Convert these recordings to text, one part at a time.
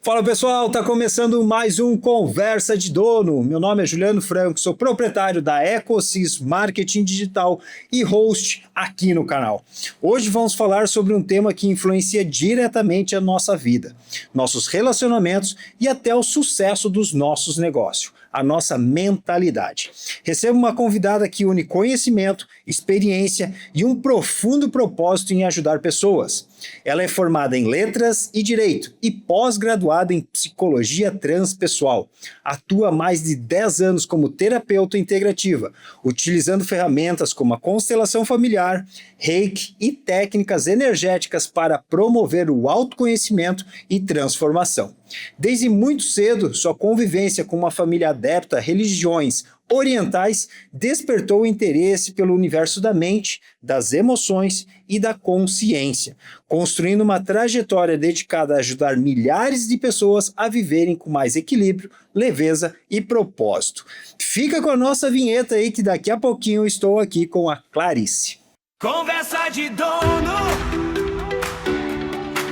Fala pessoal, tá começando mais um Conversa de Dono. Meu nome é Juliano Franco, sou proprietário da Ecosys Marketing Digital e host aqui no canal. Hoje vamos falar sobre um tema que influencia diretamente a nossa vida, nossos relacionamentos e até o sucesso dos nossos negócios, a nossa mentalidade. Recebo uma convidada que une conhecimento, experiência e um profundo propósito em ajudar pessoas. Ela é formada em Letras e Direito e pós-graduada em Psicologia Transpessoal. Atua há mais de 10 anos como terapeuta integrativa, utilizando ferramentas como a constelação familiar, Reiki e técnicas energéticas para promover o autoconhecimento e transformação. Desde muito cedo, sua convivência com uma família adepta a religiões orientais despertou o interesse pelo universo da mente, das emoções e da consciência, construindo uma trajetória dedicada a ajudar milhares de pessoas a viverem com mais equilíbrio, leveza e propósito. Fica com a nossa vinheta aí que daqui a pouquinho eu estou aqui com a Clarice. Conversa de dono.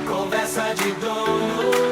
Conversa de dono.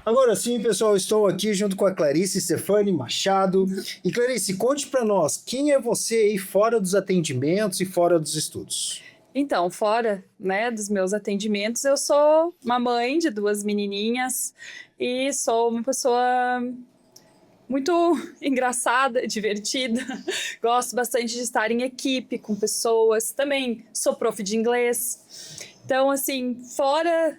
Agora sim, pessoal, estou aqui junto com a Clarice Stefani Machado. E Clarice, conte para nós, quem é você aí fora dos atendimentos e fora dos estudos? Então, fora, dos meus atendimentos, eu sou uma mãe de 2 menininhas e sou uma pessoa muito engraçada, divertida. Gosto bastante de estar em equipe com pessoas. Também sou prof de inglês. Então, assim, fora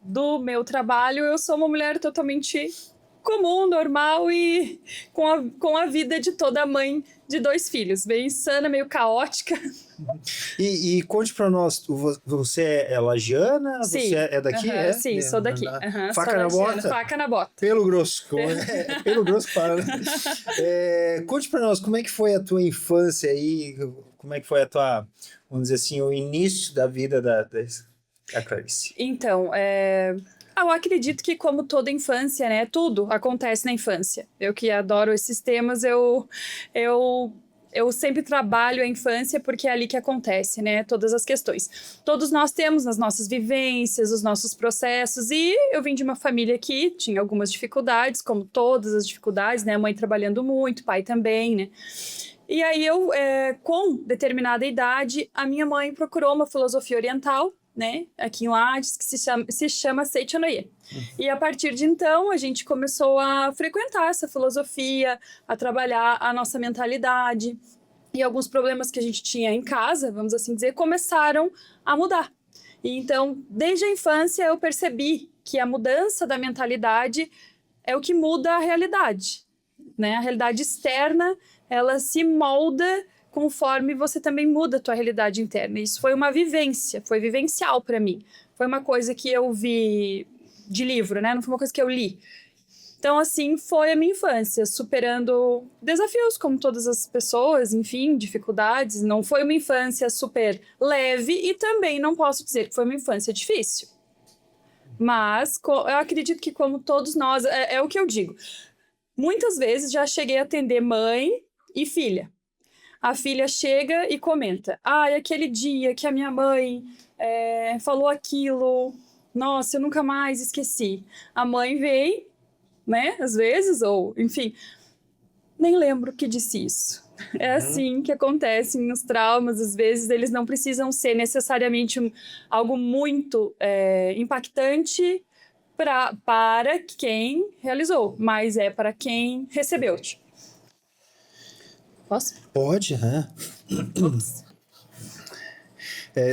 do meu trabalho, eu sou uma mulher totalmente comum, normal e com a vida de toda mãe de 2 filhos, bem insana, meio caótica. E conte para nós, você é lagiana? Sim. Você é daqui? É? Sim, sou daqui. Faca na bota? Faca na bota. Pelo grosso. Pelo grosso que fala, né? Conte para nós, como é que foi a tua infância aí? Como é que foi a tua, vamos dizer assim, o início da vida da Clarice? Então, eu acredito que como toda infância, tudo acontece na infância. Eu que adoro esses temas, eu sempre trabalho a infância porque é ali que acontece, todas as questões. Todos nós temos as nossas vivências, os nossos processos, e eu vim de uma família que tinha algumas dificuldades, como todas as dificuldades, a mãe trabalhando muito, pai também, E aí eu, com determinada idade, a minha mãe procurou uma filosofia oriental, aqui em Lages, que se chama Seichanoye. E a partir de então, a gente começou a frequentar essa filosofia, a trabalhar a nossa mentalidade, e alguns problemas que a gente tinha em casa, vamos assim dizer, começaram a mudar. E então, desde a infância, eu percebi que a mudança da mentalidade é o que muda a realidade, A realidade externa, ela se molda conforme você também muda a tua realidade interna. Isso foi uma vivência, foi vivencial para mim. Foi uma coisa que eu vi de livro, Não foi uma coisa que eu li. Então, assim, foi a minha infância, superando desafios como todas as pessoas, enfim, dificuldades. Não foi uma infância super leve e também não posso dizer que foi uma infância difícil. Mas eu acredito que como todos nós, é o que eu digo. Muitas vezes já cheguei a atender mãe e filha. A filha chega e comenta, aquele dia que a minha mãe falou aquilo, nossa, eu nunca mais esqueci. A mãe vem, às vezes, ou enfim, nem lembro que disse isso. É assim que acontecem os traumas, às vezes eles não precisam ser necessariamente algo muito impactante para quem realizou, mas é para quem recebeu. Posso? Pode,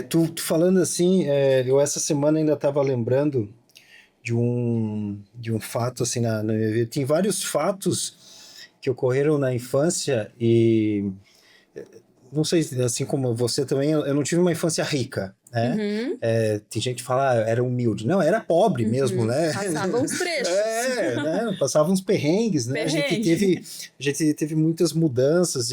Tu falando assim, eu essa semana ainda estava lembrando de um fato assim na minha vida. Tem vários fatos que ocorreram na infância e não sei, assim como você também, eu não tive uma infância rica, né? Tem gente que fala, era humilde. Não, era pobre mesmo, né? Passava uns trechos. Né? Passava uns perrengues, né? A gente teve muitas mudanças,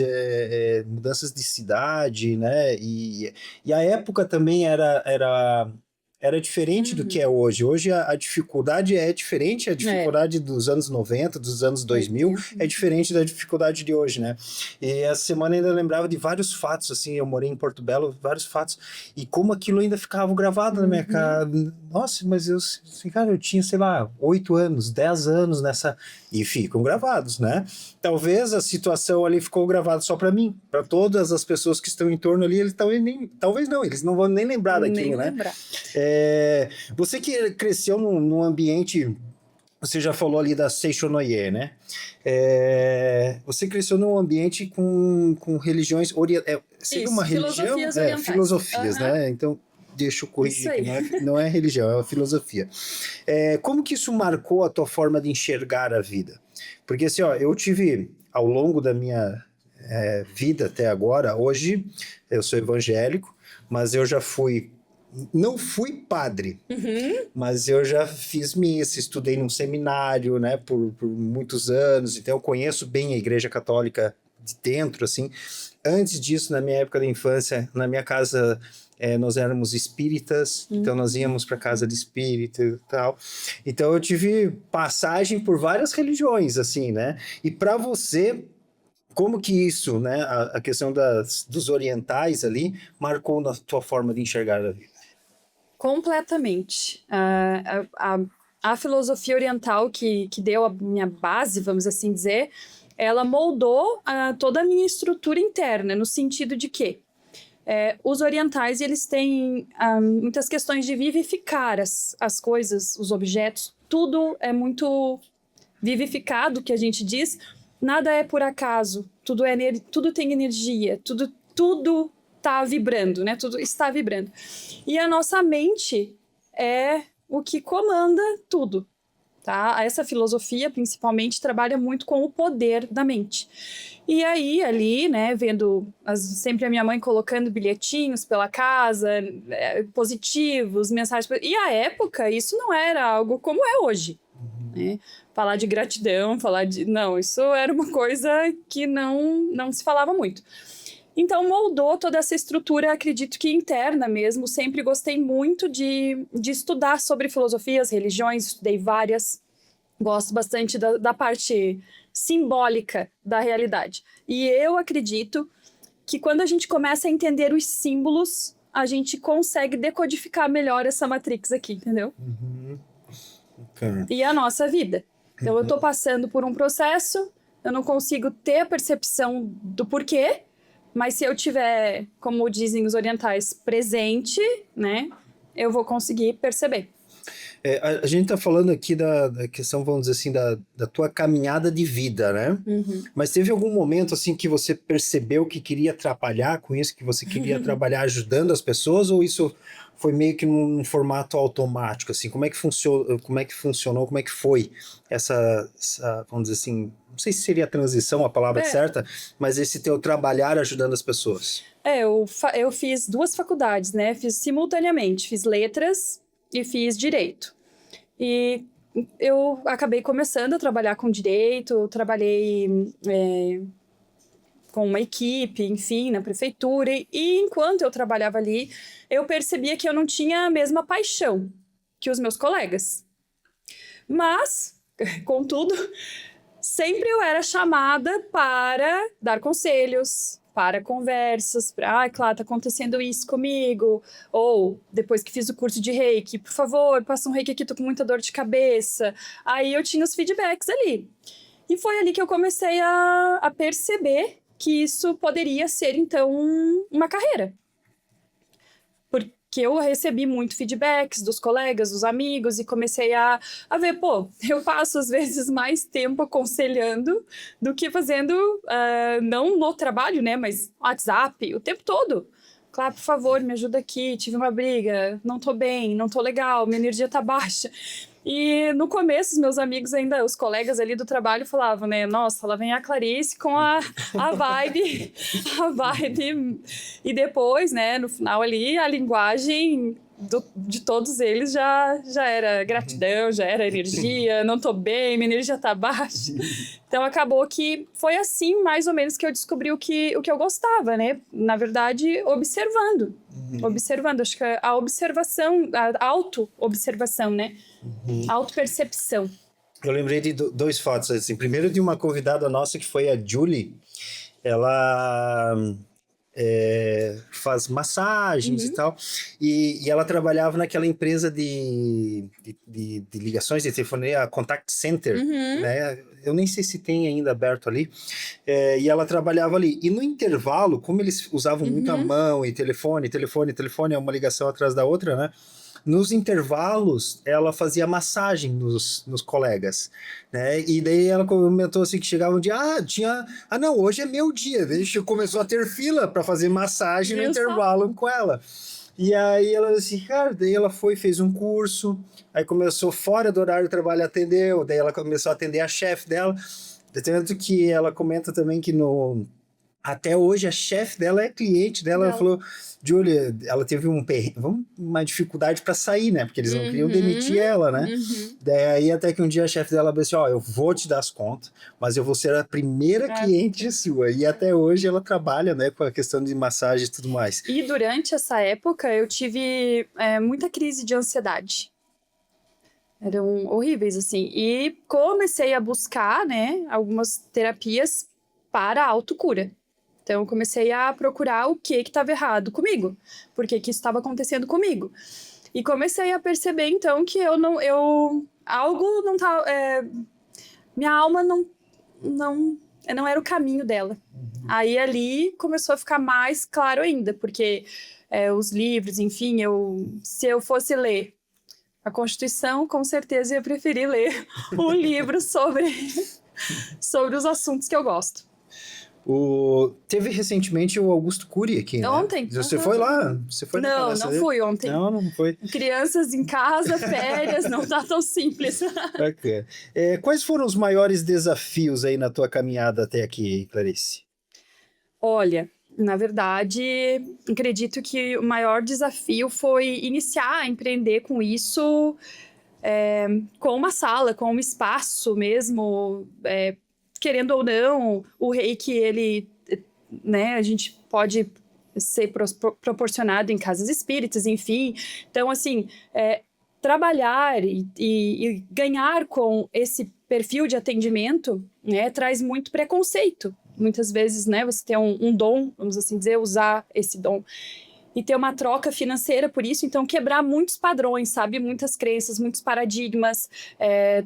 mudanças de cidade, né? E a época também era diferente do que é hoje. Hoje a dificuldade é diferente, a dificuldade dos anos 90, dos anos 2000, é diferente da dificuldade de hoje, né? E essa semana eu ainda lembrava de vários fatos, assim, eu morei em Porto Belo, vários fatos, e como aquilo ainda ficava gravado na minha cara. Nossa, mas assim, cara, eu tinha, sei lá, 8 anos, 10 anos nessa... E ficam gravados, né? Talvez a situação ali ficou gravada só para mim, para todas as pessoas que estão em torno ali, eles talvez não, eles não vão nem lembrar daquilo, né? Você que cresceu num ambiente, você já falou ali da Seishonoye, né? Você cresceu num ambiente com religiões seria uma religião? Filosofias, né? Então, deixa eu corrigir, não é religião, é filosofia. Como que isso marcou a tua forma de enxergar a vida? Porque assim, ó, eu tive, ao longo da minha vida até agora, hoje eu sou evangélico, mas eu já não fui padre, mas eu já fiz missa, estudei num seminário, né, por muitos anos, então eu conheço bem a Igreja Católica de dentro, assim. Antes disso, na minha época da infância, na minha casa, nós éramos espíritas, então nós íamos para casa de espírita e tal. Então eu tive passagem por várias religiões, assim, né? E para você, como que isso, né, a questão dos orientais ali, marcou na tua forma de enxergar a vida? Completamente. A filosofia oriental que deu a minha base, vamos assim dizer, ela moldou toda a minha estrutura interna, no sentido de que os orientais, eles têm muitas questões de vivificar as coisas, os objetos, tudo é muito vivificado, que a gente diz, nada é por acaso, tudo tem energia, tudo está vibrando, né? Tudo está vibrando. E a nossa mente é o que comanda tudo, tá? Essa filosofia, principalmente, trabalha muito com o poder da mente. E aí, ali, né, vendo sempre a minha mãe colocando bilhetinhos pela casa, positivos, mensagens... E à época, isso não era algo como é hoje, né? Falar de gratidão, Não, isso era uma coisa que não se falava muito. Então, moldou toda essa estrutura, acredito que interna mesmo. Sempre gostei muito de estudar sobre filosofias, religiões, estudei várias. Gosto bastante da parte simbólica da realidade. E eu acredito que quando a gente começa a entender os símbolos, a gente consegue decodificar melhor essa matrix aqui, entendeu? E a nossa vida. Então, eu tô passando por um processo, eu não consigo ter a percepção do porquê, mas se eu tiver, como dizem os orientais, presente, né, eu vou conseguir perceber. A gente está falando aqui da questão, vamos dizer assim, da tua caminhada de vida, né? Mas teve algum momento, assim, que você percebeu que queria atrapalhar com isso, que você queria trabalhar ajudando as pessoas, ou isso foi meio que num formato automático, assim? Como é que funcionou, como é que foi essa vamos dizer assim, não sei se seria a transição a palavra certa, mas esse teu trabalhar ajudando as pessoas? Eu fiz 2 faculdades, né? Fiz simultaneamente, fiz letras e fiz direito. E eu acabei começando a trabalhar com direito, trabalhei com uma equipe, enfim, na prefeitura. E enquanto eu trabalhava ali, eu percebia que eu não tinha a mesma paixão que os meus colegas. Mas, contudo, sempre eu era chamada para dar conselhos, para conversas, Clara, tá acontecendo isso comigo, ou depois que fiz o curso de reiki, por favor, passa um reiki aqui, tô com muita dor de cabeça. Aí eu tinha os feedbacks ali. E foi ali que eu comecei a perceber que isso poderia ser, então, uma carreira. Porque eu recebi muito feedbacks dos colegas, dos amigos, e comecei a ver, eu passo às vezes mais tempo aconselhando do que fazendo, não no trabalho, né, mas WhatsApp, o tempo todo. Claro, por favor, me ajuda aqui, tive uma briga, não tô bem, não tô legal, minha energia tá baixa. E no começo, os meus amigos ainda, os colegas ali do trabalho falavam, né? Nossa, lá vem a Clarice com a vibe, a vibe. E depois, né, no final ali, a linguagem de todos eles já era gratidão, já era energia, não tô bem, minha energia tá baixa. Então acabou que foi assim, mais ou menos, que eu descobri o que eu gostava, né? Na verdade, observando. Observando, acho que a observação, a auto-observação, né? Auto-percepção. Eu lembrei de dois fatos, assim. Primeiro de uma convidada nossa que foi a Julie. Ela faz massagens e tal. E ela trabalhava naquela empresa de ligações de telefonia, Contact Center, né? Eu nem sei se tem ainda aberto ali. E ela trabalhava ali. E no intervalo, como eles usavam muito a mão e telefone, é uma ligação atrás da outra, né? Nos intervalos, ela fazia massagem nos colegas, né? E daí ela comentou assim que chegava um dia, não, hoje é meu dia. Daí começou a ter fila para fazer massagem no intervalo com ela. E aí ela disse, cara, daí ela fez um curso, aí começou fora do horário de trabalho, atendeu, daí ela começou a atender a chefe dela, tanto que ela comenta também que até hoje a chefe dela é cliente dela. Ela falou, Júlia, ela teve uma dificuldade para sair, né? Porque eles não queriam demitir ela, né? Daí até que um dia a chefe dela disse, eu vou te dar as contas, mas eu vou ser a primeira cliente sua. E até hoje ela trabalha, né, com a questão de massagem e tudo mais. E durante essa época eu tive muita crise de ansiedade. Eram horríveis, assim. E comecei a buscar, né, algumas terapias para a autocura. Então, eu comecei a procurar o que estava errado comigo. Por que isso estava acontecendo comigo. E comecei a perceber, então, que algo não tá... minha alma não era o caminho dela. Aí, ali, começou a ficar mais claro ainda. Porque os livros, enfim, se eu fosse ler a Constituição, com certeza eu ia preferir ler um livro sobre os assuntos que eu gosto. Teve recentemente o Augusto Cury aqui, né? Ontem. Você foi lá? Você foi não fui ontem. Não foi. Crianças em casa, férias, não tá tão simples. Okay. Quais foram os maiores desafios aí na tua caminhada até aqui, Clarice? Olha, na verdade, acredito que o maior desafio foi iniciar a empreender com isso, com uma sala, com um espaço mesmo, querendo ou não, o Reiki, ele, né, a gente pode ser proporcionado em casas espíritas, enfim. Então, assim, trabalhar e ganhar com esse perfil de atendimento, né, traz muito preconceito. Muitas vezes, né, você tem um dom, vamos assim dizer, usar esse dom. E ter uma troca financeira por isso, então quebrar muitos padrões, sabe? Muitas crenças, muitos paradigmas,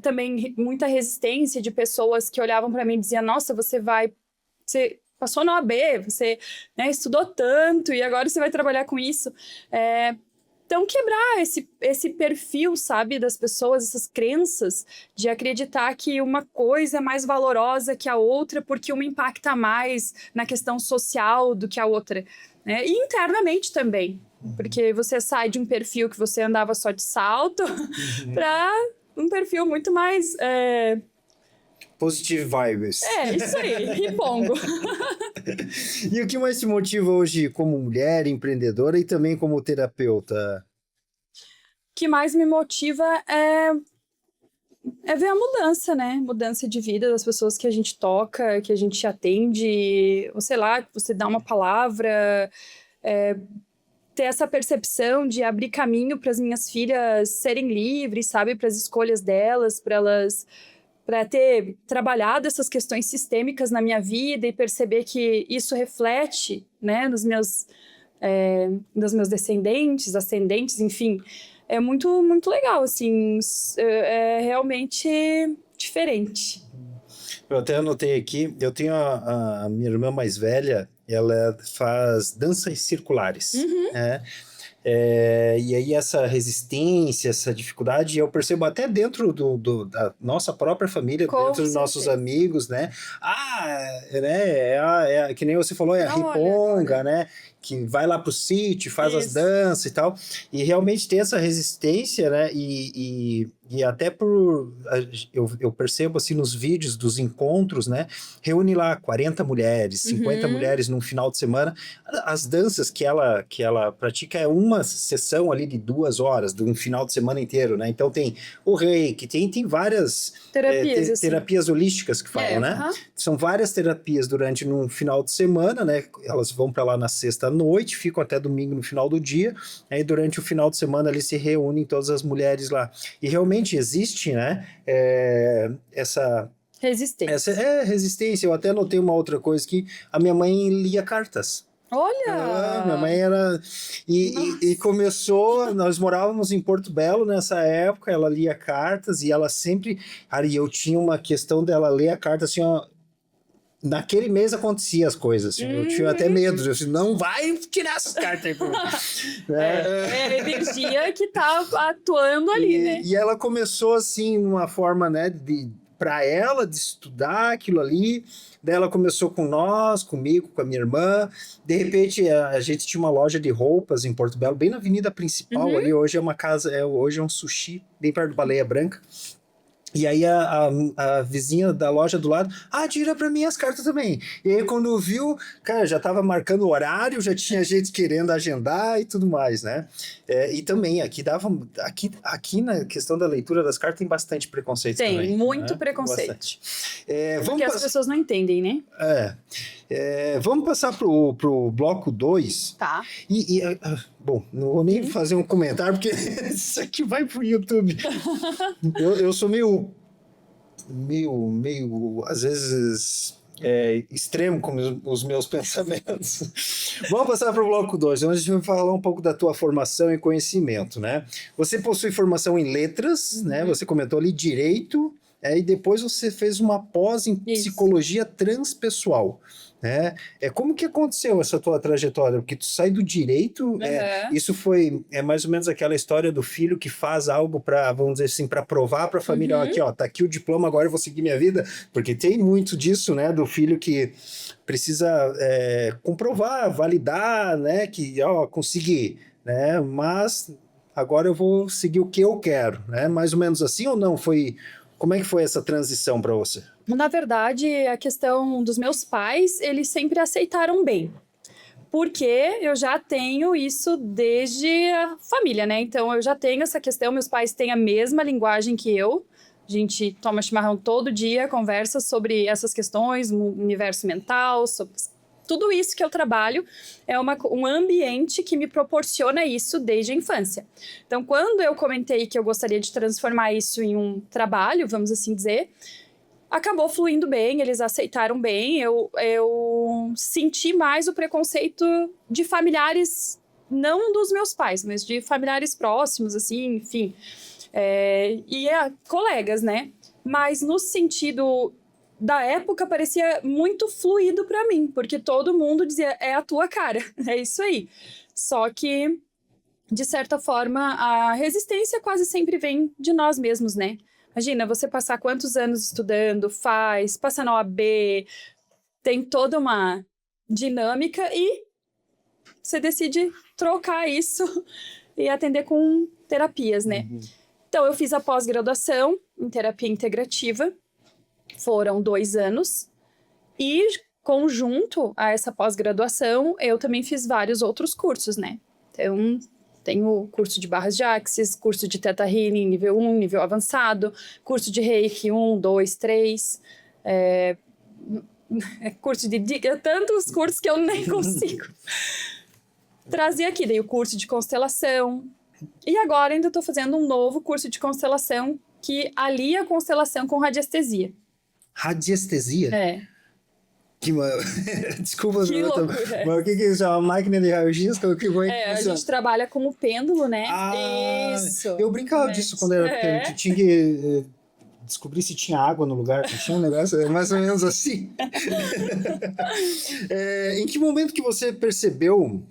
também muita resistência de pessoas que olhavam para mim e diziam, nossa, você passou na OAB, você, né, estudou tanto e agora você vai trabalhar com isso. Então, quebrar esse perfil, sabe, das pessoas, essas crenças de acreditar que uma coisa é mais valorosa que a outra porque uma impacta mais na questão social do que a outra. E internamente também, porque você sai de um perfil que você andava só de salto para um perfil muito mais... Positive vibes. Isso aí, ripongo. E o que mais te motiva hoje como mulher, empreendedora e também como terapeuta? O que mais me motiva é ver a mudança, né? Mudança de vida das pessoas que a gente toca, que a gente atende, ou sei lá, que você dá uma palavra, ter essa percepção de abrir caminho para as minhas filhas serem livres, sabe? Para as escolhas delas, para ter trabalhado essas questões sistêmicas na minha vida e perceber que isso reflete, né, nos meus descendentes, ascendentes, enfim. É muito, muito legal, assim, é realmente diferente. Eu até anotei aqui, eu tenho a minha irmã mais velha, ela faz danças circulares, né? E aí essa resistência, essa dificuldade, eu percebo até dentro da nossa própria família, Com dentro dos nossos certeza. amigos, né? Que nem você falou, a Não, riponga, olha. né? que vai lá pro sítio, faz as Isso. danças e tal, e realmente tem essa resistência, né? E até eu percebo assim nos vídeos dos encontros, né? Reúne lá 40 mulheres, 50 Uhum. mulheres num final de semana. As danças que ela pratica é uma sessão ali de 2 horas, de um final de semana inteiro, né? Então tem o reiki, tem várias Terapias, assim. terapias holísticas que falam, né? aham. São várias terapias durante um final de semana, né? Elas vão para lá na sexta à noite, ficam até domingo no final do dia. Aí durante o final de semana ali se reúnem todas as mulheres lá. E realmente existe, né? Essa Resistência. resistência. Eu até notei uma outra coisa que a minha mãe lia cartas. Minha mãe Olha! era. E começou. Nós morávamos em Porto Belo nessa época. Ela lia cartas e ela sempre. Aí eu tinha uma questão dela ler a carta assim, ó. Naquele mês acontecia as coisas. Assim, eu tinha até medo. Eu disse, não vai tirar essas cartas aí. É a energia que tá atuando ali, né? E ela começou assim, uma forma, né, para ela de estudar aquilo ali. Daí ela começou com nós, comigo, com a minha irmã. De repente, a gente tinha uma loja de roupas em Porto Belo, bem na avenida principal ali. Hoje é uma casa, hoje é um sushi, bem perto do Baleia Branca. E aí a vizinha da loja do lado, tira pra mim as cartas também. E aí quando viu, cara, já tava marcando o horário, já tinha gente querendo agendar e tudo mais, né? E também aqui na questão da leitura das cartas tem bastante preconceito Tem, também. muito né? preconceito. Bastante. Porque as pessoas não entendem, né? Vamos passar pro bloco 2. Tá. Bom, não vou nem fazer um comentário, porque isso aqui vai pro YouTube. Eu sou meio, às vezes, extremo com os meus pensamentos. Vamos passar para o bloco 2, onde a gente vai falar um pouco da tua formação e conhecimento, né? Você possui formação em letras, né? Você comentou ali direito, e depois você fez uma pós em psicologia transpessoal. Né? Como que aconteceu essa tua trajetória? Porque tu sai do direito, isso foi mais ou menos aquela história do filho que faz algo para, vamos dizer assim, para provar para a família, aqui, ó, tá aqui o diploma, agora eu vou seguir minha vida, porque tem muito disso, né, do filho que precisa comprovar, validar, né, que, ó, consegui, né, mas agora eu vou seguir o que eu quero, né, mais ou menos assim ou não? Como é que foi essa transição para você? Na verdade, a questão dos meus pais, eles sempre aceitaram bem. Porque eu já tenho isso desde a família, né? Então, eu já tenho essa questão, meus pais têm a mesma linguagem que eu. A gente toma chimarrão todo dia, conversa sobre essas questões, universo mental, sobre tudo isso que eu trabalho. É um ambiente que me proporciona isso desde a infância. Então, quando eu comentei que eu gostaria de transformar isso em um trabalho, vamos assim dizer, acabou fluindo bem, eles aceitaram bem. Eu senti mais o preconceito de familiares, não dos meus pais, mas de familiares próximos, assim, enfim. Colegas, né? Mas no sentido da época, parecia muito fluido pra mim, porque todo mundo dizia, é a tua cara, é isso aí. Só que, de certa forma, a resistência quase sempre vem de nós mesmos, né? Imagina, você passar quantos anos estudando, passa na OAB, tem toda uma dinâmica e você decide trocar isso e atender com terapias, né? Então, eu fiz a pós-graduação em terapia integrativa, foram 2 anos, e conjunto a essa pós-graduação, eu também fiz vários outros cursos, né? Então, tenho curso de barras de axis, curso de Theta Healing nível 1, nível avançado, curso de Reiki 1, 2, 3, curso de tantos cursos que eu nem consigo trazer aqui. Dei o curso de constelação, e agora ainda estou fazendo um novo curso de constelação que alia a constelação com radiestesia. Radiestesia? Desculpa, que loucura. Mas o que é isso? É uma máquina de raio-x? A gente trabalha com o pêndulo, né? Isso. Eu brincava disso quando era pequeno, que tinha que descobrir se tinha água no lugar, que tinha um negócio mais ou menos assim. Em que momento que você percebeu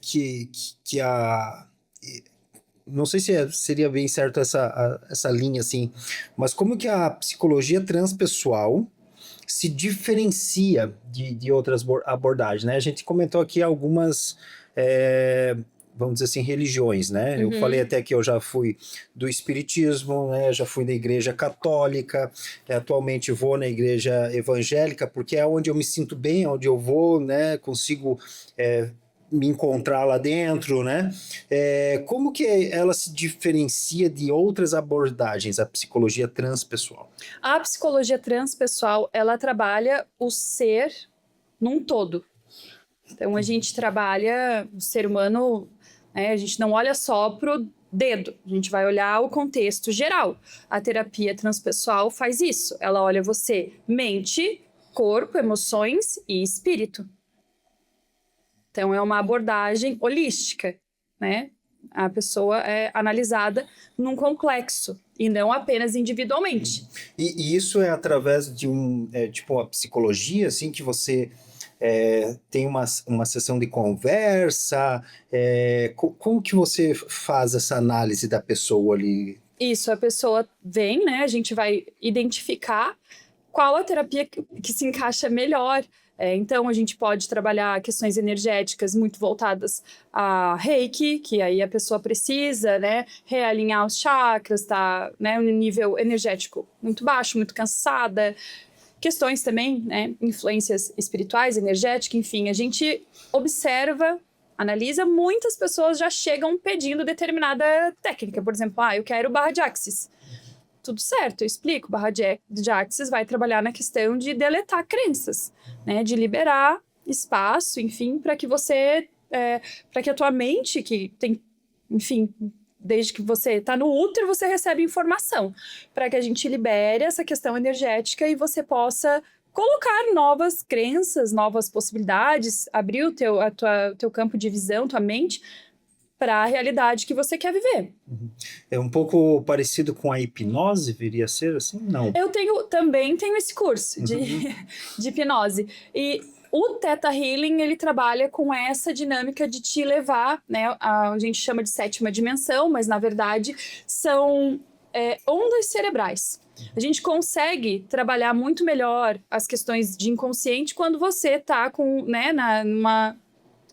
que a... Não sei se seria bem certo essa linha assim, mas como que a psicologia transpessoal se diferencia de outras abordagens, né? A gente comentou aqui algumas, vamos dizer assim, religiões, né? Eu falei até que eu já fui do espiritismo, né? Já fui da igreja católica, atualmente vou na igreja evangélica, porque é onde eu me sinto bem, onde eu vou, né? Consigo me encontrar lá dentro, né? Como que ela se diferencia de outras abordagens, a psicologia transpessoal? A psicologia transpessoal, ela trabalha o ser num todo. Então, a gente trabalha o ser humano, né, a gente não olha só pro dedo, a gente vai olhar o contexto geral. A terapia transpessoal faz isso. Ela olha você, mente, corpo, emoções e espírito. Então, é uma abordagem holística, né? A pessoa é analisada num complexo e não apenas individualmente. E isso é através de tipo uma psicologia, assim, que você tem uma sessão de conversa, como que você faz essa análise da pessoa ali? Isso, a pessoa vem, né? A gente vai identificar qual a terapia que se encaixa melhor. Então, a gente pode trabalhar questões energéticas muito voltadas a Reiki, que aí a pessoa precisa, né, realinhar os chakras, tá, né, um nível energético muito baixo, muito cansada. Questões também, né, influências espirituais, energéticas, enfim, a gente observa, analisa, muitas pessoas já chegam pedindo determinada técnica, por exemplo, eu quero barra de axis. Tudo certo, eu explico. Barra de Axis vai trabalhar na questão de deletar crenças, né? De liberar espaço, enfim, para que você... para que a tua mente, que tem... Enfim, desde que você está no útero, você recebe informação. Para que a gente libere essa questão energética e você possa colocar novas crenças, novas possibilidades, abrir o teu campo de visão, tua mente, para a realidade que você quer viver. É um pouco parecido com a hipnose, viria a ser assim? Não. Eu também tenho esse curso de hipnose. E o Theta Healing, ele trabalha com essa dinâmica de te levar, né? A gente chama de sétima dimensão, mas na verdade são ondas cerebrais. A gente consegue trabalhar muito melhor as questões de inconsciente quando você está com, né,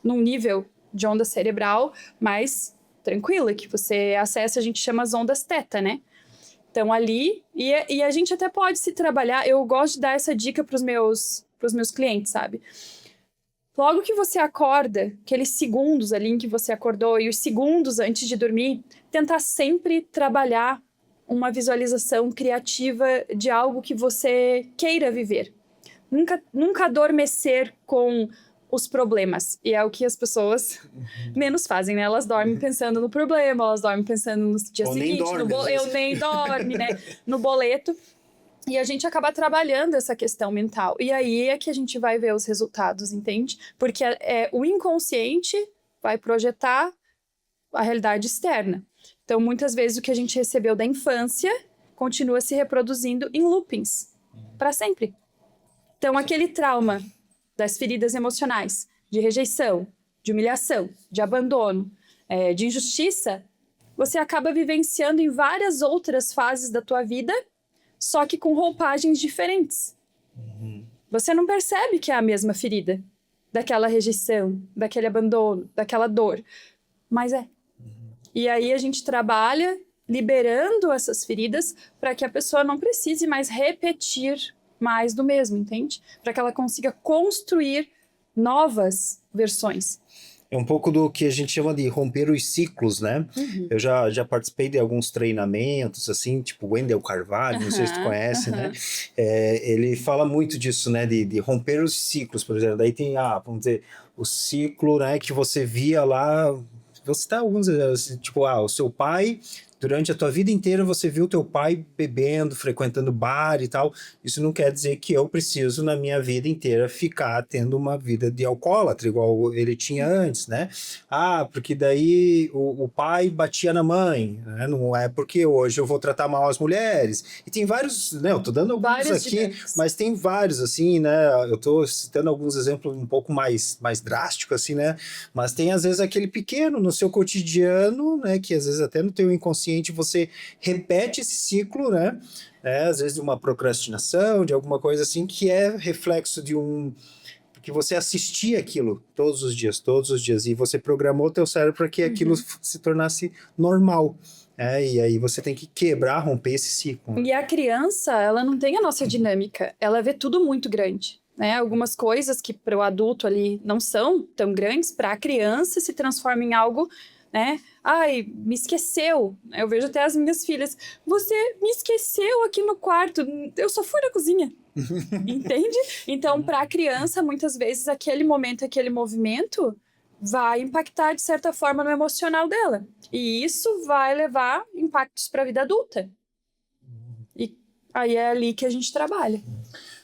num nível de onda cerebral mais tranquila, que você acessa, a gente chama as ondas teta, né? Então, ali, e a gente até pode se trabalhar, eu gosto de dar essa dica pros meus clientes, sabe? Logo que você acorda, aqueles segundos ali em que você acordou e os segundos antes de dormir, tentar sempre trabalhar uma visualização criativa de algo que você queira viver. Nunca adormecer com os problemas. E é o que as pessoas menos fazem, né? Elas dormem pensando no problema, elas dormem pensando no dia seguinte, eu nem dorme, né? No boleto. E a gente acaba trabalhando essa questão mental. E aí é que a gente vai ver os resultados, entende? Porque o inconsciente vai projetar a realidade externa. Então, muitas vezes, o que a gente recebeu da infância continua se reproduzindo em loopings, para sempre. Então, aquele trauma das feridas emocionais, de rejeição, de humilhação, de abandono, de injustiça, você acaba vivenciando em várias outras fases da tua vida, só que com roupagens diferentes. Você não percebe que é a mesma ferida, daquela rejeição, daquele abandono, daquela dor, mas é. E aí a gente trabalha liberando essas feridas para que a pessoa não precise mais repetir mais do mesmo, entende? Para que ela consiga construir novas versões. É um pouco do que a gente chama de romper os ciclos, né? Eu já participei de alguns treinamentos, assim, tipo Wendel Carvalho, não sei se tu conhece, né? Ele fala muito disso, né? De romper os ciclos, por exemplo. Daí tem, vamos dizer, o ciclo, né? Que você via lá, vou citar alguns, assim, tipo, o seu pai... Durante a tua vida inteira você viu teu pai bebendo, frequentando bar e tal. Isso não quer dizer que eu preciso, na minha vida inteira, ficar tendo uma vida de alcoólatra, igual ele tinha antes, né? Porque daí o pai batia na mãe, né? Não é porque hoje eu vou tratar mal as mulheres. E tem vários, né? Eu tô dando alguns aqui, mas tem vários, assim, né? Eu tô citando alguns exemplos um pouco mais drásticos, assim, né? Mas tem, às vezes, aquele pequeno no seu cotidiano, né? Que às vezes até no teu inconsciente paciente, você repete esse ciclo, né? Às vezes de uma procrastinação, de alguma coisa assim, que é reflexo de porque você assistia aquilo todos os dias, e você programou o teu cérebro para que aquilo se tornasse normal. E aí você tem que quebrar, romper esse ciclo. E a criança, ela não tem a nossa dinâmica, ela vê tudo muito grande. Né? Algumas coisas que para o adulto ali não são tão grandes, para a criança se transforma em algo, né? Ai, me esqueceu. Eu vejo até as minhas filhas. Você me esqueceu aqui no quarto. Eu só fui na cozinha. Entende? Então, para a criança, muitas vezes, aquele momento, aquele movimento vai impactar, de certa forma, no emocional dela. E isso vai levar impactos para a vida adulta. E aí é ali que a gente trabalha.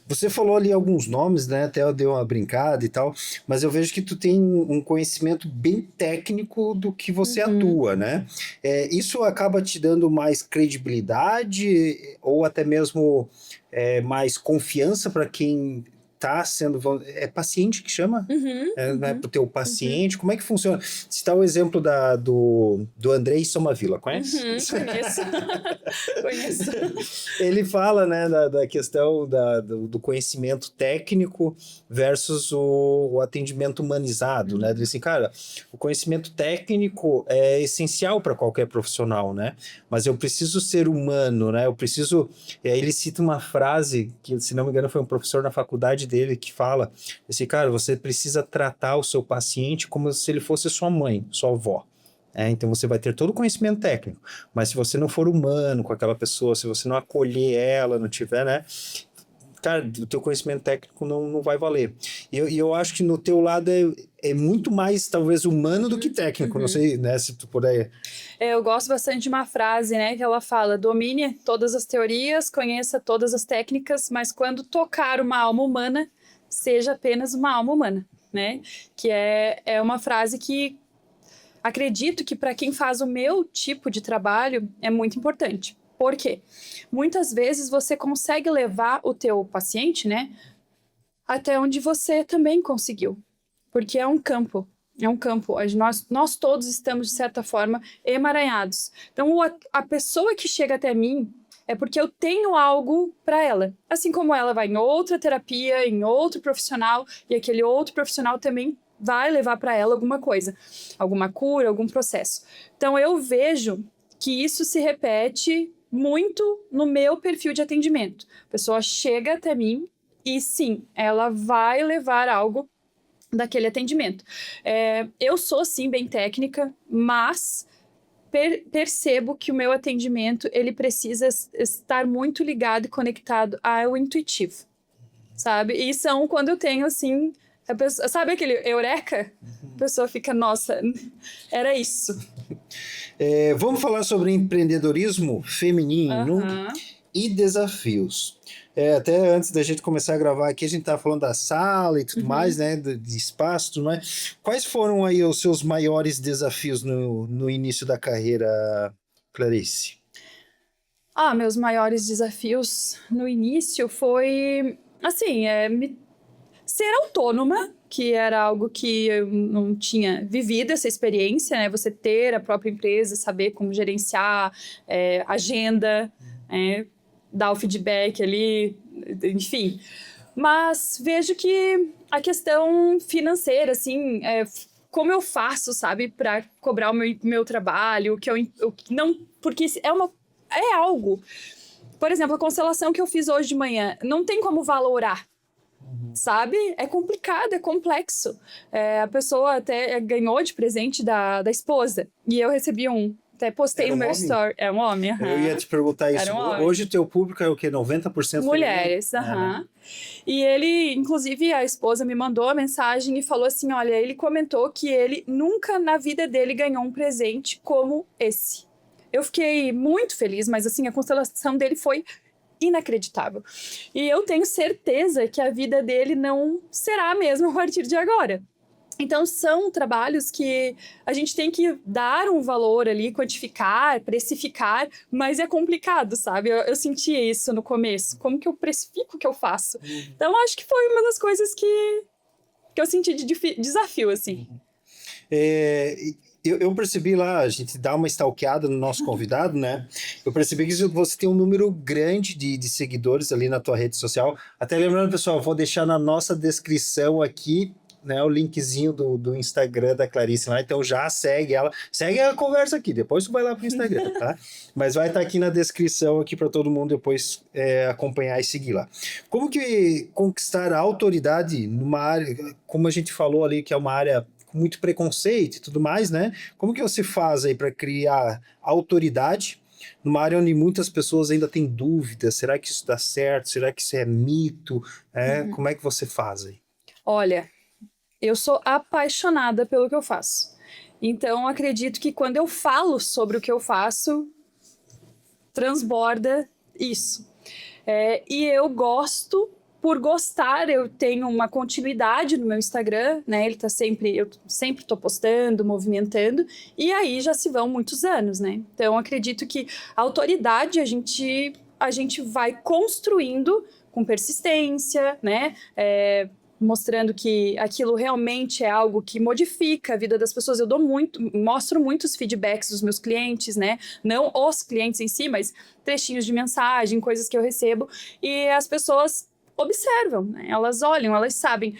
Você falou ali alguns nomes, né? Até eu dei uma brincada e tal, mas eu vejo que tu tem um conhecimento bem técnico do que você atua, né? Isso acaba te dando mais credibilidade ou até mesmo mais confiança para quem tá sendo... É paciente que chama? Né, pro teu paciente. Como é que funciona? Citar o exemplo do Andrei Somavila, conhece? Conheço. Conheço. Ele fala, né, da questão do conhecimento técnico versus o atendimento humanizado, né? Ele diz assim, cara, o conhecimento técnico é essencial para qualquer profissional, né? Mas eu preciso ser humano, né? Eu preciso... Ele cita uma frase que, se não me engano, foi um professor na faculdade dele que fala assim, cara, você precisa tratar o seu paciente como se ele fosse sua mãe, sua avó. Então você vai ter todo o conhecimento técnico, mas se você não for humano com aquela pessoa, se você não acolher ela, não tiver, né? Cara, o teu conhecimento técnico não vai valer. E eu acho que no teu lado é muito mais, talvez, humano do que técnico. Não sei, né, se tu puder... Eu gosto bastante de uma frase, né, que ela fala, domine todas as teorias, conheça todas as técnicas, mas quando tocar uma alma humana, seja apenas uma alma humana, né? Que é uma frase que acredito que para quem faz o meu tipo de trabalho é muito importante. Por quê? Muitas vezes você consegue levar o teu paciente, né, até onde você também conseguiu. Porque é um campo. É um campo. Nós todos estamos, de certa forma, emaranhados. Então, a pessoa que chega até mim é porque eu tenho algo para ela. Assim como ela vai em outra terapia, em outro profissional, e aquele outro profissional também vai levar para ela alguma coisa. Alguma cura, algum processo. Então, eu vejo que isso se repete muito no meu perfil de atendimento. A pessoa chega até mim e, sim, ela vai levar algo daquele atendimento. Eu sou, sim, bem técnica, mas percebo que o meu atendimento, ele precisa estar muito ligado e conectado ao intuitivo, sabe? E são quando eu tenho, assim, a pessoa, sabe aquele eureka? A pessoa fica, nossa, era isso. Vamos falar sobre empreendedorismo feminino e desafios. Até antes da gente começar a gravar aqui, a gente estava falando da sala e tudo mais, né? De espaço, tudo mais. Quais foram aí os seus maiores desafios no início da carreira, Clarice? Meus maiores desafios no início foi, assim, ser autônoma, que era algo que eu não tinha vivido essa experiência, né? Você ter a própria empresa, saber como gerenciar agenda, dar o feedback ali, enfim. Mas vejo que a questão financeira, assim, como eu faço, sabe, para cobrar o meu trabalho, porque é algo. Por exemplo, a constelação que eu fiz hoje de manhã, não tem como valorar. Sabe? É complicado, é complexo. A pessoa até ganhou de presente da esposa. E eu recebi até postei no meu story. É um homem, Eu ia te perguntar isso. Hoje o teu público é o quê? 90% mulheres, né? E ele, inclusive, a esposa me mandou a mensagem e falou assim, olha, ele comentou que ele nunca na vida dele ganhou um presente como esse. Eu fiquei muito feliz, mas assim, a constelação dele foi inacreditável. E eu tenho certeza que a vida dele não será a mesma a partir de agora. Então, são trabalhos que a gente tem que dar um valor ali, quantificar, precificar, mas é complicado, sabe? Eu senti isso no começo. Como que eu precifico o que eu faço? Então, acho que foi uma das coisas que eu senti de desafio, assim. eu percebi lá, a gente dá uma stalkeada no nosso convidado, né? Eu percebi que você tem um número grande de seguidores ali na tua rede social. Até lembrando, pessoal, vou deixar na nossa descrição aqui, né, o linkzinho do Instagram da Clarice lá, então já segue ela, segue a conversa aqui, depois tu vai lá pro Instagram, tá? Mas vai estar aqui na descrição aqui para todo mundo depois acompanhar e seguir lá. Como que conquistar a autoridade numa área, como a gente falou ali, que é uma área com muito preconceito e tudo mais, né? Como que você faz aí para criar autoridade numa área onde muitas pessoas ainda têm dúvidas? Será que isso dá certo? Será que isso é mito? Como é que você faz aí? Olha, eu sou apaixonada pelo que eu faço. Então, acredito que quando eu falo sobre o que eu faço, transborda isso. E eu gosto, por gostar, eu tenho uma continuidade no meu Instagram, né? Eu sempre estou postando, movimentando, e aí já se vão muitos anos, né? Então, acredito que a autoridade a gente vai construindo com persistência, né? Mostrando que aquilo realmente é algo que modifica a vida das pessoas. Eu mostro muitos feedbacks dos meus clientes, né? Não os clientes em si, mas trechinhos de mensagem, coisas que eu recebo. E as pessoas observam, né? Elas olham, elas sabem.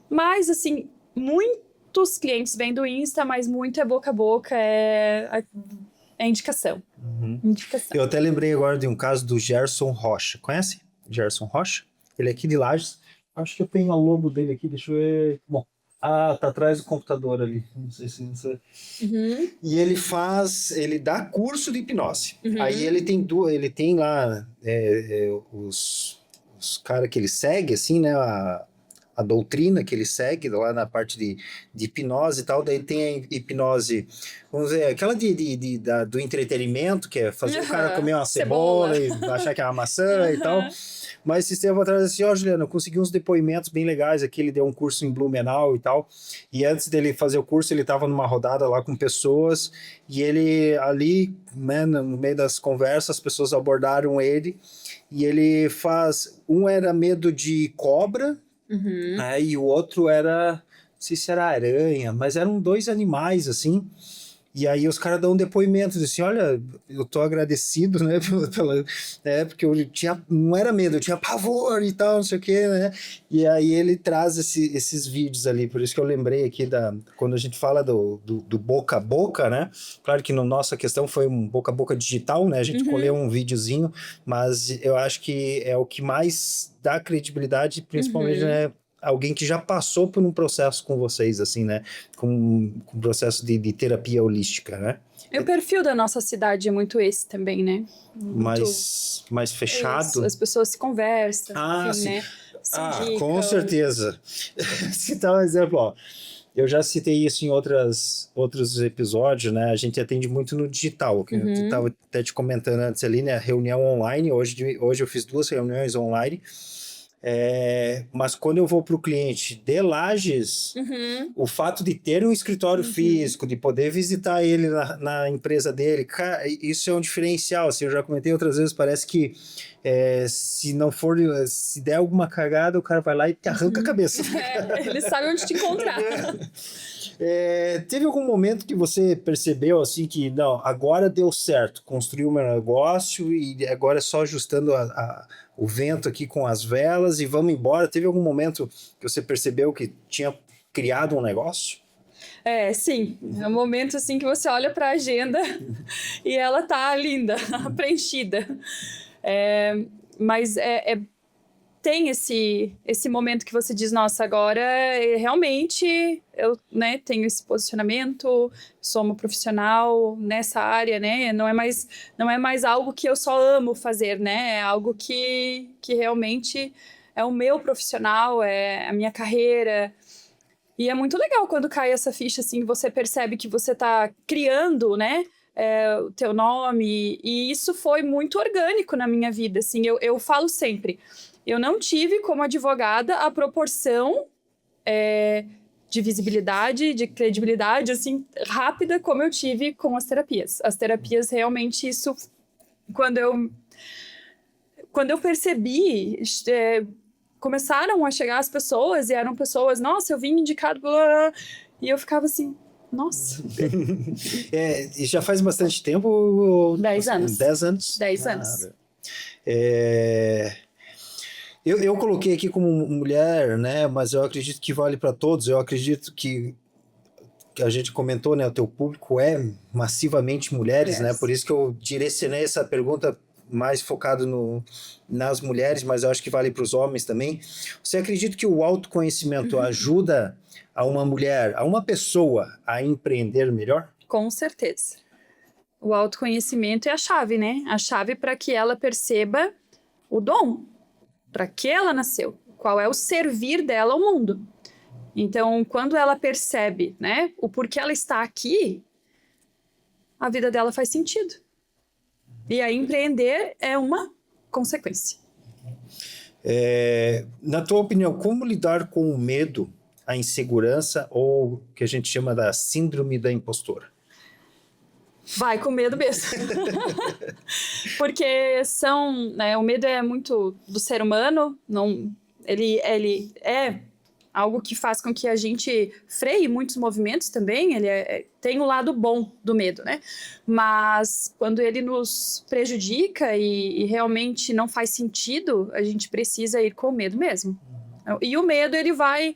Mas, assim, muitos clientes vêm do Insta, mas muito é boca a boca, é indicação. Indicação. Eu até lembrei agora de um caso do Gerson Rocha. Conhece? Gerson Rocha? Ele é aqui de Lages. Acho que eu tenho a logo dele aqui, deixa eu ver. Bom, tá atrás do computador ali. Não sei se você... E ele dá curso de hipnose. Aí ele tem lá os caras que ele segue, assim, né? A doutrina que ele segue lá na parte de hipnose e tal. Daí tem a hipnose, vamos dizer, aquela do entretenimento, que é fazer o cara comer uma cebola e achar que é uma maçã e tal. Mas esse tempo atrás, assim, Juliana, eu consegui uns depoimentos bem legais aqui. Ele deu um curso em Blumenau e tal. E antes dele fazer o curso, ele estava numa rodada lá com pessoas. E ele ali, né, no meio das conversas, as pessoas abordaram ele. E ele um era medo de cobra, né, e o outro era, não sei se era aranha, mas eram dois animais, assim. E aí os caras dão um depoimento, assim, olha, eu tô agradecido, né, porque eu não era medo, eu tinha pavor e tal, não sei o quê, né, e aí ele traz esses vídeos ali, por isso que eu lembrei aqui quando a gente fala do boca a boca, né, claro que na nossa questão foi um boca a boca digital, né, a gente colheu um videozinho, mas eu acho que é o que mais dá credibilidade, principalmente, né, alguém que já passou por um processo com vocês, assim, né? Com um processo de terapia holística, né? E o perfil da nossa cidade é muito esse também, né? Mais fechado. Isso, as pessoas se conversam, enfim, sim. né? Com certeza. Citar um exemplo, ó. Eu já citei isso em outros episódios, né? A gente atende muito no digital. Que eu estava até te comentando antes ali, né? Reunião online. Hoje eu fiz 2 reuniões online. Mas quando eu vou para o cliente de Lages, o fato de ter um escritório físico, de poder visitar ele na empresa dele, cara, isso é um diferencial. Assim, eu já comentei outras vezes, parece que se der alguma cagada, o cara vai lá e te arranca a cabeça. Ele sabe onde te encontrar. Teve algum momento que você percebeu assim que não, agora deu certo, construiu o meu negócio e agora é só ajustando o vento aqui com as velas e vamos embora? Teve algum momento que você percebeu que tinha criado um negócio? Sim. É um momento assim que você olha para a agenda e ela tá linda, preenchida. Mas tem esse momento que você diz, nossa, agora realmente eu, né, tenho esse posicionamento, sou uma profissional nessa área, né? Não é mais algo que eu só amo fazer, né? É algo que realmente é o meu profissional, é a minha carreira. E é muito legal quando cai essa ficha, assim, você percebe que você tá criando, né? O teu nome, e isso foi muito orgânico na minha vida, assim, eu falo sempre, eu não tive como advogada a proporção de visibilidade, de credibilidade, assim, rápida como eu tive com as terapias. As terapias, realmente, isso, quando eu percebi, começaram a chegar as pessoas, e eram pessoas, nossa, eu vim indicado, blá, blá, blá, e eu ficava assim, Nossa, E já faz bastante tempo? 10 anos. 10 anos? 10 anos. Cara. Eu coloquei aqui como mulher, né? Mas eu acredito que vale para todos. Eu acredito que a gente comentou, né? O teu público é massivamente mulheres, né? Por isso que eu direcionei essa pergunta mais focado nas mulheres, mas eu acho que vale para os homens também. Você acredita que o autoconhecimento ajuda a uma mulher, a uma pessoa a empreender melhor? Com certeza. O autoconhecimento é a chave, né? A chave para que ela perceba o dom, para que ela nasceu, qual é o servir dela ao mundo. Então, quando ela percebe, né, o porquê ela está aqui, a vida dela faz sentido. E aí empreender é uma consequência. Na tua opinião, como lidar com o medo, a insegurança ou o que a gente chama da síndrome da impostora? Vai com medo mesmo. Porque né, o medo é muito do ser humano, ele é algo que faz com que a gente freie muitos movimentos também, ele tem o lado bom do medo, né? Mas quando ele nos prejudica e realmente não faz sentido, a gente precisa ir com o medo mesmo. E o medo, ele vai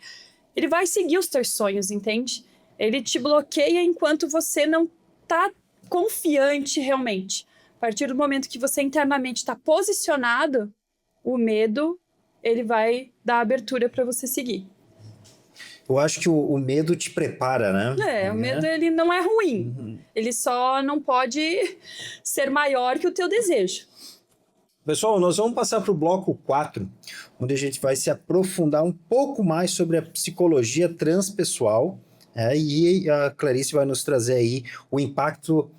seguir os teus sonhos, entende? Ele te bloqueia enquanto você não tá confiante realmente. A partir do momento que você internamente está posicionado, o medo, ele vai dar abertura para você seguir. Eu acho que o medo te prepara, né? O medo, ele não é ruim. Uhum. Ele só não pode ser maior que o teu desejo. Pessoal, nós vamos passar para o bloco 4, onde a gente vai se aprofundar um pouco mais sobre a psicologia transpessoal, e a Clarice vai nos trazer aí o impacto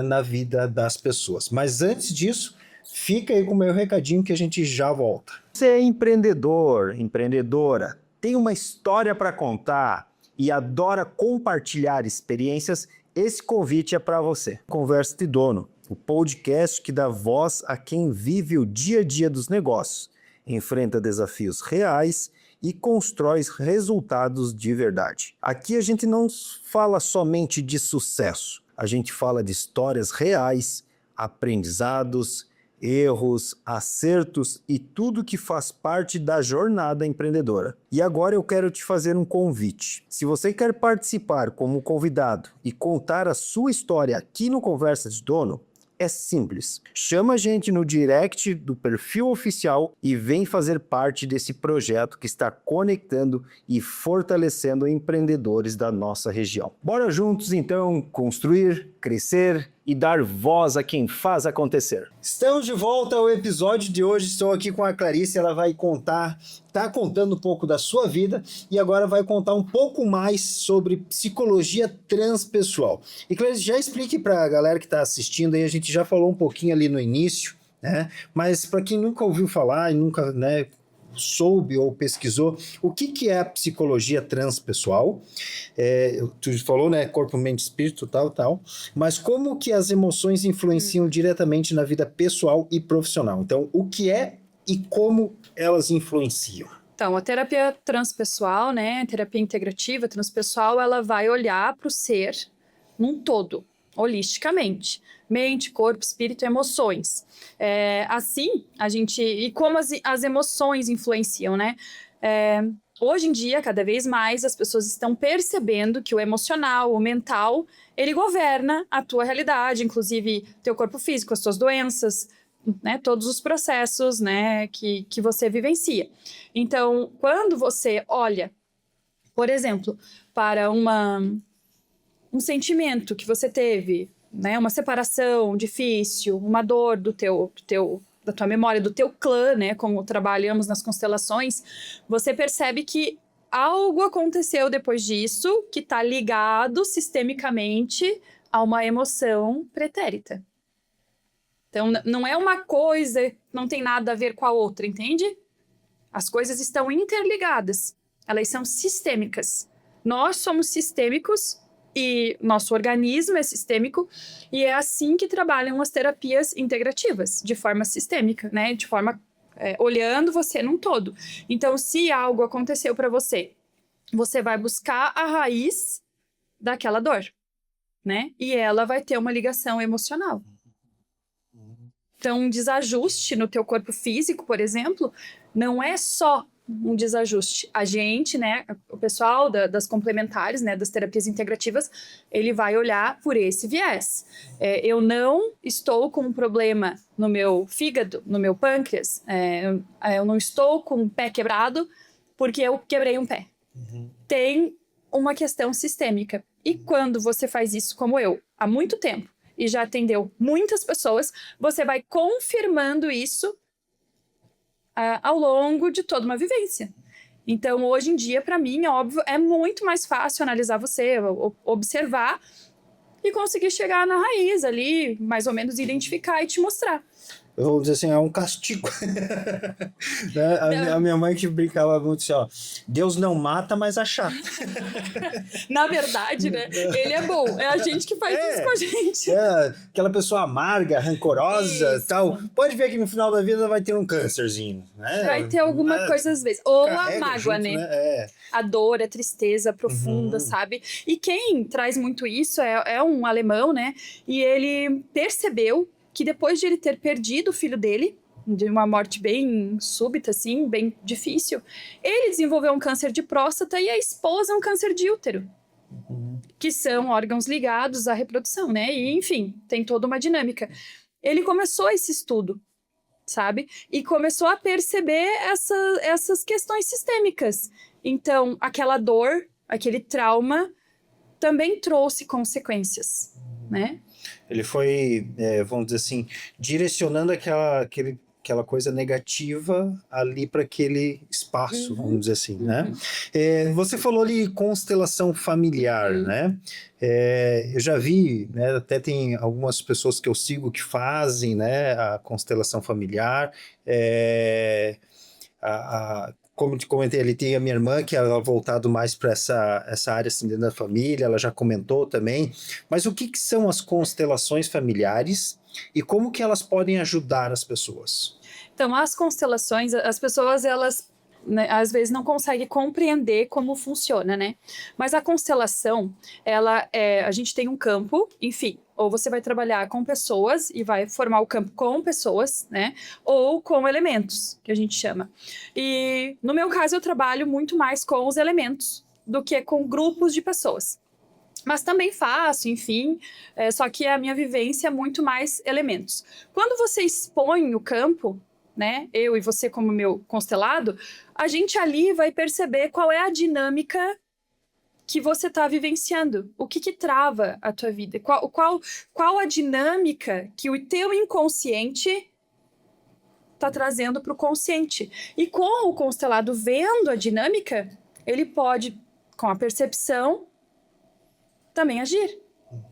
na vida das pessoas. Mas antes disso, fica aí com o meu recadinho que a gente já volta. Você é empreendedor, empreendedora, tem uma história para contar e adora compartilhar experiências, esse convite é para você. Conversa de Dono, o podcast que dá voz a quem vive o dia a dia dos negócios, enfrenta desafios reais e constrói resultados de verdade. Aqui a gente não fala somente de sucesso, a gente fala de histórias reais, aprendizados, erros, acertos e tudo que faz parte da jornada empreendedora. E agora eu quero te fazer um convite. Se você quer participar como convidado e contar a sua história aqui no Conversa de Dono, é simples. Chama a gente no direct do perfil oficial e vem fazer parte desse projeto que está conectando e fortalecendo empreendedores da nossa região. Bora juntos então construir, crescer e dar voz a quem faz acontecer. Estamos de volta ao episódio de hoje. Estou aqui com a Clarice, ela vai está contando um pouco da sua vida e agora vai contar um pouco mais sobre psicologia transpessoal. E Clarice, já explique para a galera que está assistindo aí, a gente já falou um pouquinho ali no início, né? Mas para quem nunca ouviu falar e nunca, né, soube ou pesquisou, o que é a psicologia transpessoal? Tu falou, né, corpo, mente, espírito, tal, mas como que as emoções influenciam diretamente na vida pessoal e profissional? Então, o que é e como elas influenciam? Então, a terapia transpessoal, né, a terapia integrativa transpessoal, ela vai olhar para o ser num todo, holisticamente. Mente, corpo, espírito, emoções. Assim, e como as emoções influenciam, né? Hoje em dia, cada vez mais, as pessoas estão percebendo que o emocional, o mental, ele governa a tua realidade, inclusive teu corpo físico, as tuas doenças, né? Todos os processos, né, que você vivencia. Então, quando você olha, por exemplo, para um sentimento que você teve, né, uma separação difícil, uma dor da tua memória, do teu clã, né, como trabalhamos nas constelações, você percebe que algo aconteceu depois disso que está ligado sistemicamente a uma emoção pretérita. Então, não é uma coisa, não tem nada a ver com a outra, entende? As coisas estão interligadas, elas são sistêmicas. Nós somos sistêmicos e nosso organismo é sistêmico, e é assim que trabalham as terapias integrativas, de forma sistêmica, né? De forma olhando você num todo. Então, se algo aconteceu para você, você vai buscar a raiz daquela dor, né? E ela vai ter uma ligação emocional. Então, um desajuste no teu corpo físico, por exemplo, não é só um desajuste. A gente, né, o pessoal das complementares, né, das terapias integrativas, ele vai olhar por esse viés. Eu não estou com um problema no meu fígado, no meu pâncreas, eu não estou com o pé quebrado porque eu quebrei um pé. Tem uma questão sistêmica. E quando você faz isso, como eu, há muito tempo, e já atendeu muitas pessoas, você vai confirmando isso ao longo de toda uma vivência. Então, hoje em dia, para mim, é óbvio, é muito mais fácil analisar você, observar e conseguir chegar na raiz ali, mais ou menos identificar e te mostrar. Eu vou dizer assim, é um castigo. Né? A minha mãe que brincava muito assim, ó, Deus não mata, mas achata. Na verdade, né? Ele é bom. É a gente que faz isso com a gente. Aquela pessoa amarga, rancorosa e tal. Pode ver que no final da vida vai ter um câncerzinho. Né? Vai ter alguma coisa às vezes. Ou a mágoa, junto, né? A dor, a tristeza profunda, sabe? E quem traz muito isso é um alemão, né? E ele percebeu que depois de ele ter perdido o filho dele, de uma morte bem súbita, assim, bem difícil, ele desenvolveu um câncer de próstata e a esposa um câncer de útero, que são órgãos ligados à reprodução, né? E, enfim, tem toda uma dinâmica. Ele começou esse estudo, sabe? E começou a perceber essas questões sistêmicas. Então, aquela dor, aquele trauma, também trouxe consequências, né? Ele foi, vamos dizer assim, direcionando aquela coisa negativa ali para aquele espaço, vamos dizer assim, né? Você falou ali constelação familiar, né? Eu já vi, né? Até tem algumas pessoas que eu sigo que fazem, né? A constelação familiar. Como te comentei ali, tem a minha irmã, que ela é voltado mais para essa área assim, dentro da família, ela já comentou também. Mas o que são as constelações familiares e como que elas podem ajudar as pessoas? Então, as constelações, as pessoas, elas, né, às vezes não conseguem compreender como funciona, né? Mas a constelação, a gente tem um campo, enfim, ou você vai trabalhar com pessoas e vai formar o campo com pessoas, né? Ou com elementos, que a gente chama. E no meu caso, eu trabalho muito mais com os elementos do que com grupos de pessoas. Mas também faço, enfim, só que a minha vivência é muito mais elementos. Quando você expõe o campo, né? Eu e você como meu constelado, a gente ali vai perceber qual é a dinâmica que você está vivenciando, o que trava a tua vida, qual a dinâmica que o teu inconsciente está trazendo para o consciente. E com o constelado vendo a dinâmica, ele pode, com a percepção, também agir,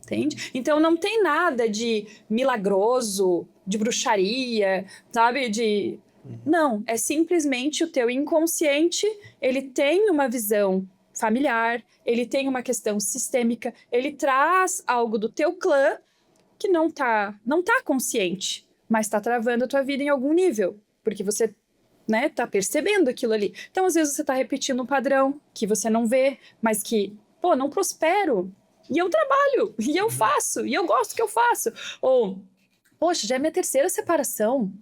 entende? Então não tem nada de milagroso, de bruxaria, sabe? Não, é simplesmente o teu inconsciente, ele tem uma visão familiar, ele tem uma questão sistêmica, ele traz algo do teu clã que não tá consciente, mas tá travando a tua vida em algum nível, porque você, né, tá percebendo aquilo ali. Então, às vezes você tá repetindo um padrão que você não vê, mas que, não prospero, e eu trabalho, e eu faço, e eu gosto do que eu faço. Ou, poxa, já é minha terceira separação.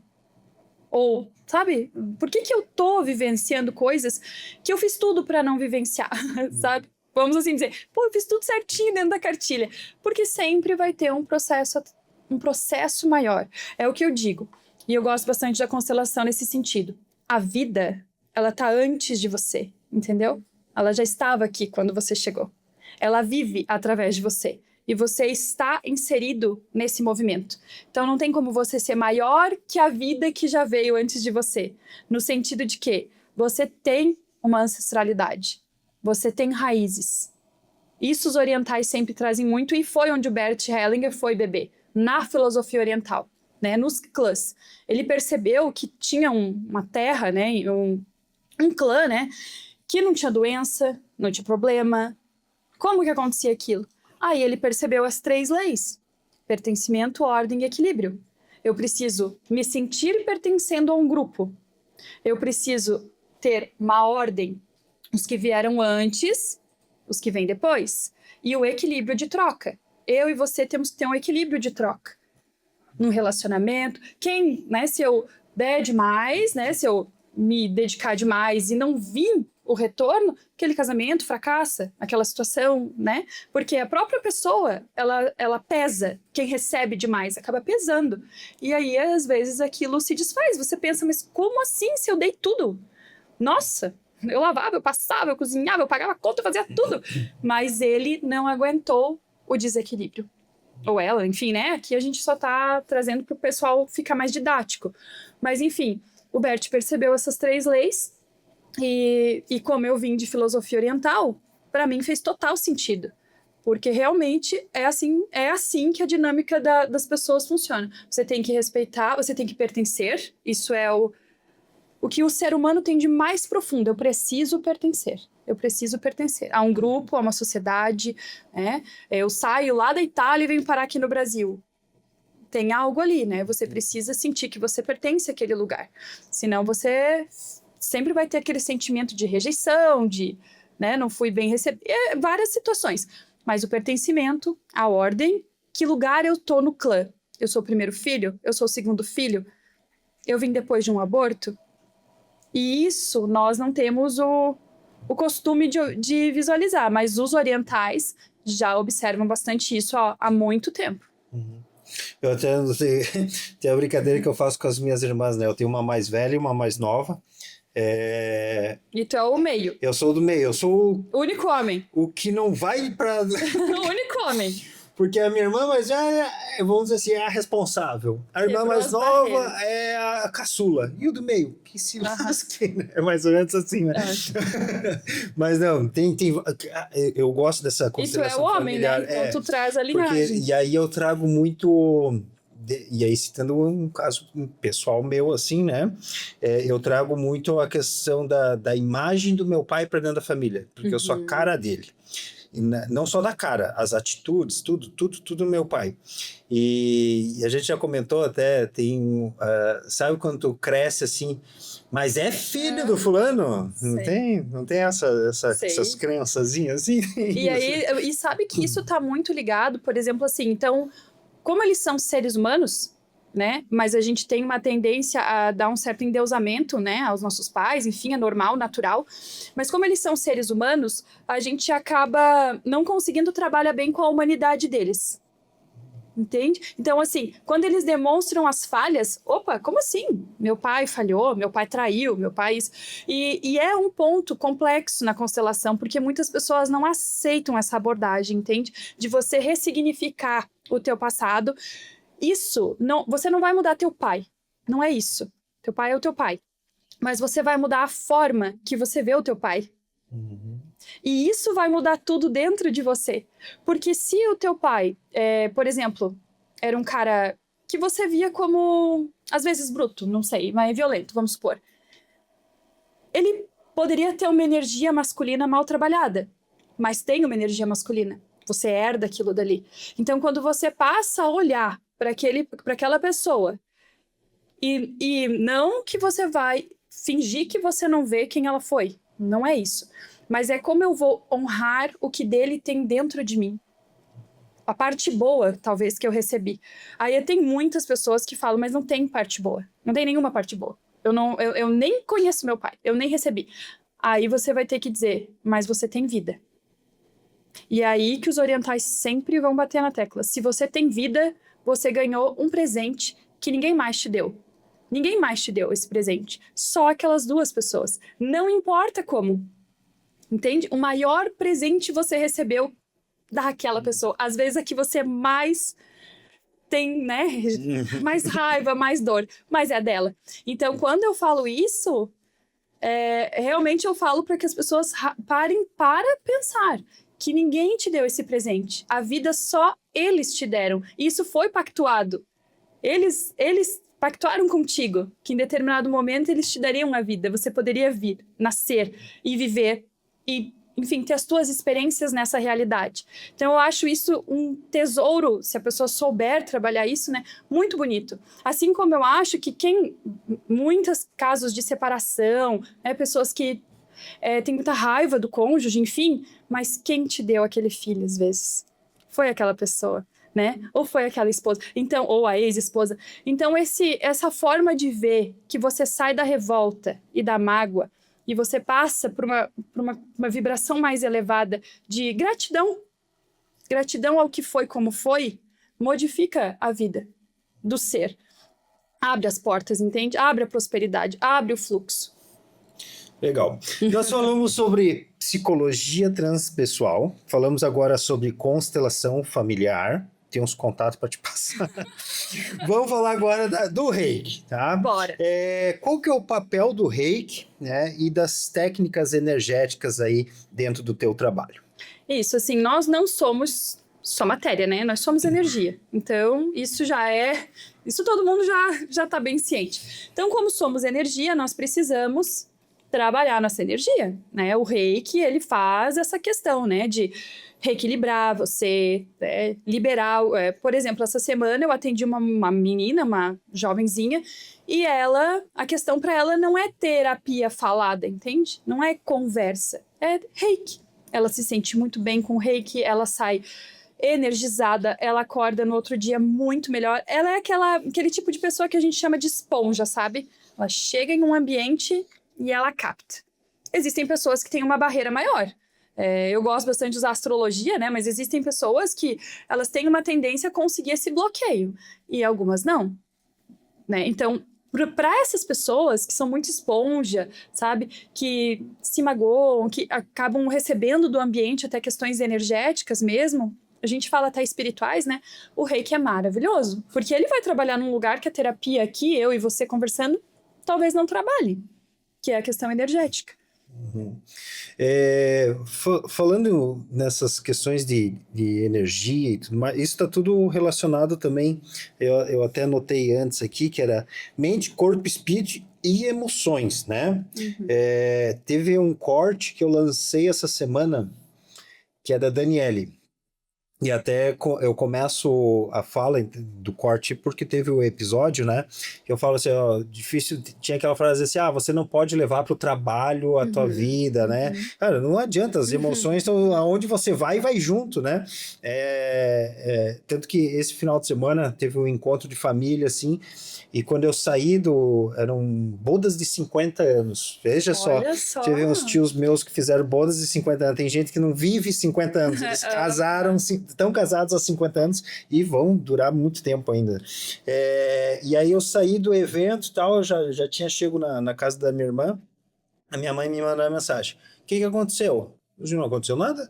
Ou, sabe, por que eu tô vivenciando coisas que eu fiz tudo para não vivenciar, sabe? Vamos assim dizer, eu fiz tudo certinho dentro da cartilha. Porque sempre vai ter um processo maior. É o que eu digo. E eu gosto bastante da constelação nesse sentido. A vida, ela tá antes de você, entendeu? Ela já estava aqui quando você chegou. Ela vive através de você. E você está inserido nesse movimento. Então, não tem como você ser maior que a vida que já veio antes de você. No sentido de que você tem uma ancestralidade. Você tem raízes. Isso os orientais sempre trazem muito, e foi onde o Bert Hellinger foi beber. Na filosofia oriental, né? Nos clãs. Ele percebeu que tinha uma terra, né? Um clã, né? Que não tinha doença, não tinha problema. Como que acontecia aquilo? Aí ele percebeu as 3 leis: pertencimento, ordem e equilíbrio. Eu preciso me sentir pertencendo a um grupo. Eu preciso ter uma ordem, os que vieram antes, os que vêm depois, e o equilíbrio de troca. Eu e você temos que ter um equilíbrio de troca num relacionamento. Né, se eu der demais, né, se eu me dedicar demais e não vir o retorno, aquele casamento fracassa, aquela situação, né? Porque a própria pessoa, ela pesa. Quem recebe demais acaba pesando. E aí, às vezes, aquilo se desfaz. Você pensa, mas como assim se eu dei tudo? Nossa, eu lavava, eu passava, eu cozinhava, eu pagava conta, eu fazia tudo. Mas ele não aguentou o desequilíbrio. Ou ela, enfim, né? Aqui a gente só tá trazendo para o pessoal ficar mais didático. Mas, enfim, o Bert percebeu essas 3 leis e como eu vim de filosofia oriental, para mim fez total sentido. Porque realmente é assim que a dinâmica das pessoas funciona. Você tem que respeitar, você tem que pertencer. Isso é o que o ser humano tem de mais profundo. Eu preciso pertencer. Eu preciso pertencer a um grupo, a uma sociedade, né? Eu saio lá da Itália e venho parar aqui no Brasil. Tem algo ali, né? Você precisa sentir que você pertence àquele lugar. Senão você sempre vai ter aquele sentimento de rejeição, de, né, não fui bem recebido, várias situações. Mas o pertencimento, a ordem, que lugar eu tô no clã? Eu sou o primeiro filho? Eu sou o segundo filho? Eu vim depois de um aborto? E isso nós não temos o costume de visualizar, mas os orientais já observam bastante isso há muito tempo. Eu até não sei, tem a brincadeira que eu faço com as minhas irmãs, né? Eu tenho uma mais velha e uma mais nova. E tu é o meio. Eu sou do meio, eu sou O único homem. o que não vai pra... O único homem. Porque a minha irmã mais velha, vamos dizer assim, é a responsável. A irmã Quebrou mais as nova barreiras. é a caçula. E o do meio? Que se lasque, né? É mais ou menos assim, né? Mas não, eu gosto dessa E tu é consideração o homem, familiar. né? Então tu traz a linhagem. E aí eu trago muito... E aí, citando um caso pessoal meu, assim, né? Eu trago muito a questão da imagem do meu pai para dentro da família. Porque eu sou a cara dele. E não só da cara, as atitudes, tudo do meu pai. E a gente já comentou até, sabe quando tu cresce assim, mas é filho do fulano? Não tem essas crençazinhas assim? E aí, e sabe que isso tá muito ligado, por exemplo, assim, então, como eles são seres humanos, né? Mas a gente tem uma tendência a dar um certo endeusamento, né, aos nossos pais, enfim, é normal, natural. Mas como eles são seres humanos, a gente acaba não conseguindo trabalhar bem com a humanidade deles. Entende? Então, assim, quando eles demonstram as falhas, opa, como assim? Meu pai falhou, meu pai traiu, meu pai... E é um ponto complexo na constelação, porque muitas pessoas não aceitam essa abordagem, entende? De você ressignificar o teu passado. Isso, você não vai mudar teu pai, não é isso. Teu pai é o teu pai. Mas você vai mudar a forma que você vê o teu pai. E isso vai mudar tudo dentro de você. Porque se o teu pai, por exemplo, era um cara que você via como, às vezes, bruto, não sei, mas violento, vamos supor. Ele poderia ter uma energia masculina mal trabalhada, mas tem uma energia masculina. Você herda aquilo dali. Então, quando você passa a olhar para aquela pessoa e não que você vai fingir que você não vê quem ela foi. Não é isso. Mas é como eu vou honrar o que dele tem dentro de mim. A parte boa, talvez, que eu recebi. Aí tem muitas pessoas que falam, mas não tem parte boa. Não tem nenhuma parte boa. Eu nem conheço meu pai. Eu nem recebi. Aí você vai ter que dizer, mas você tem vida. E é aí que os orientais sempre vão bater na tecla. Se você tem vida, você ganhou um presente que ninguém mais te deu. Ninguém mais te deu esse presente. Só aquelas 2 pessoas. Não importa como. Entende? O maior presente você recebeu daquela pessoa. Às vezes é que você mais tem, né? Mais raiva, mais dor. Mas é a dela. Então, quando eu falo isso, realmente eu falo para que as pessoas parem para pensar que ninguém te deu esse presente. A vida só eles te deram. E isso foi pactuado. Eles pactuaram contigo que em determinado momento eles te dariam a vida. Você poderia vir, nascer e viver e, enfim, ter as tuas experiências nessa realidade. Então, eu acho isso um tesouro, se a pessoa souber trabalhar isso, né? Muito bonito. Assim como eu acho que muitos casos de separação, né, pessoas que tem muita raiva do cônjuge, enfim, mas quem te deu aquele filho, às vezes? Foi aquela pessoa, né? Ou foi aquela esposa, então, ou a ex-esposa. Então, essa forma de ver que você sai da revolta e da mágoa e você passa por uma vibração mais elevada de gratidão, gratidão ao que foi como foi, modifica a vida do ser. Abre as portas, entende? Abre a prosperidade, abre o fluxo. Legal. Nós falamos sobre psicologia transpessoal, falamos agora sobre constelação familiar. Tem uns contatos para te passar. Vamos falar agora do reiki, tá? Bora. Qual que é o papel do reiki, né, e das técnicas energéticas aí dentro do teu trabalho? Isso, assim, nós não somos só matéria, né? Nós somos energia. Então, isso todo mundo já tá bem ciente. Então, como somos energia, nós precisamos trabalhar nossa energia, né? O reiki, ele faz essa questão, né, de reequilibrar você, liberar. Por exemplo, essa semana eu atendi uma menina, uma jovenzinha, e a questão para ela não é terapia falada, entende? Não é conversa, é reiki. Ela se sente muito bem com o reiki, ela sai energizada, ela acorda no outro dia muito melhor. Ela é aquele tipo de pessoa que a gente chama de esponja, sabe? Ela chega em um ambiente e ela capta. Existem pessoas que têm uma barreira maior. Eu gosto bastante de usar astrologia, né? Mas existem pessoas que elas têm uma tendência a conseguir esse bloqueio e algumas não, né? Então, para essas pessoas que são muito esponja, sabe? Que se magoam, que acabam recebendo do ambiente até questões energéticas mesmo, a gente fala até espirituais, né? O reiki é maravilhoso, porque ele vai trabalhar num lugar que a terapia aqui, eu e você conversando, talvez não trabalhe, que é a questão energética. Uhum. Falando nessas questões de energia e tudo mais, isso está tudo relacionado também, eu até anotei antes aqui, que era mente, corpo, espírito e emoções, né? Uhum. Teve um corte que eu lancei essa semana, que é da Daniele. E até eu começo a fala do corte porque teve o episódio, né? Que eu falo assim, ó, difícil, tinha aquela frase assim, você não pode levar para o trabalho a tua vida, né? Cara, não adianta, as emoções estão aonde você vai junto, né? Tanto que esse final de semana teve um encontro de família, assim, e quando eu saí eram bodas de 50 anos. Veja só. Tive uns tios meus que fizeram bodas de 50 anos. Tem gente que não vive 50 anos. Eles casaram, estão casados há 50 anos e vão durar muito tempo ainda. E aí eu saí do evento e tal, eu já tinha chego na casa da minha irmã. A minha mãe me mandou uma mensagem. O que aconteceu? Hoje não aconteceu nada?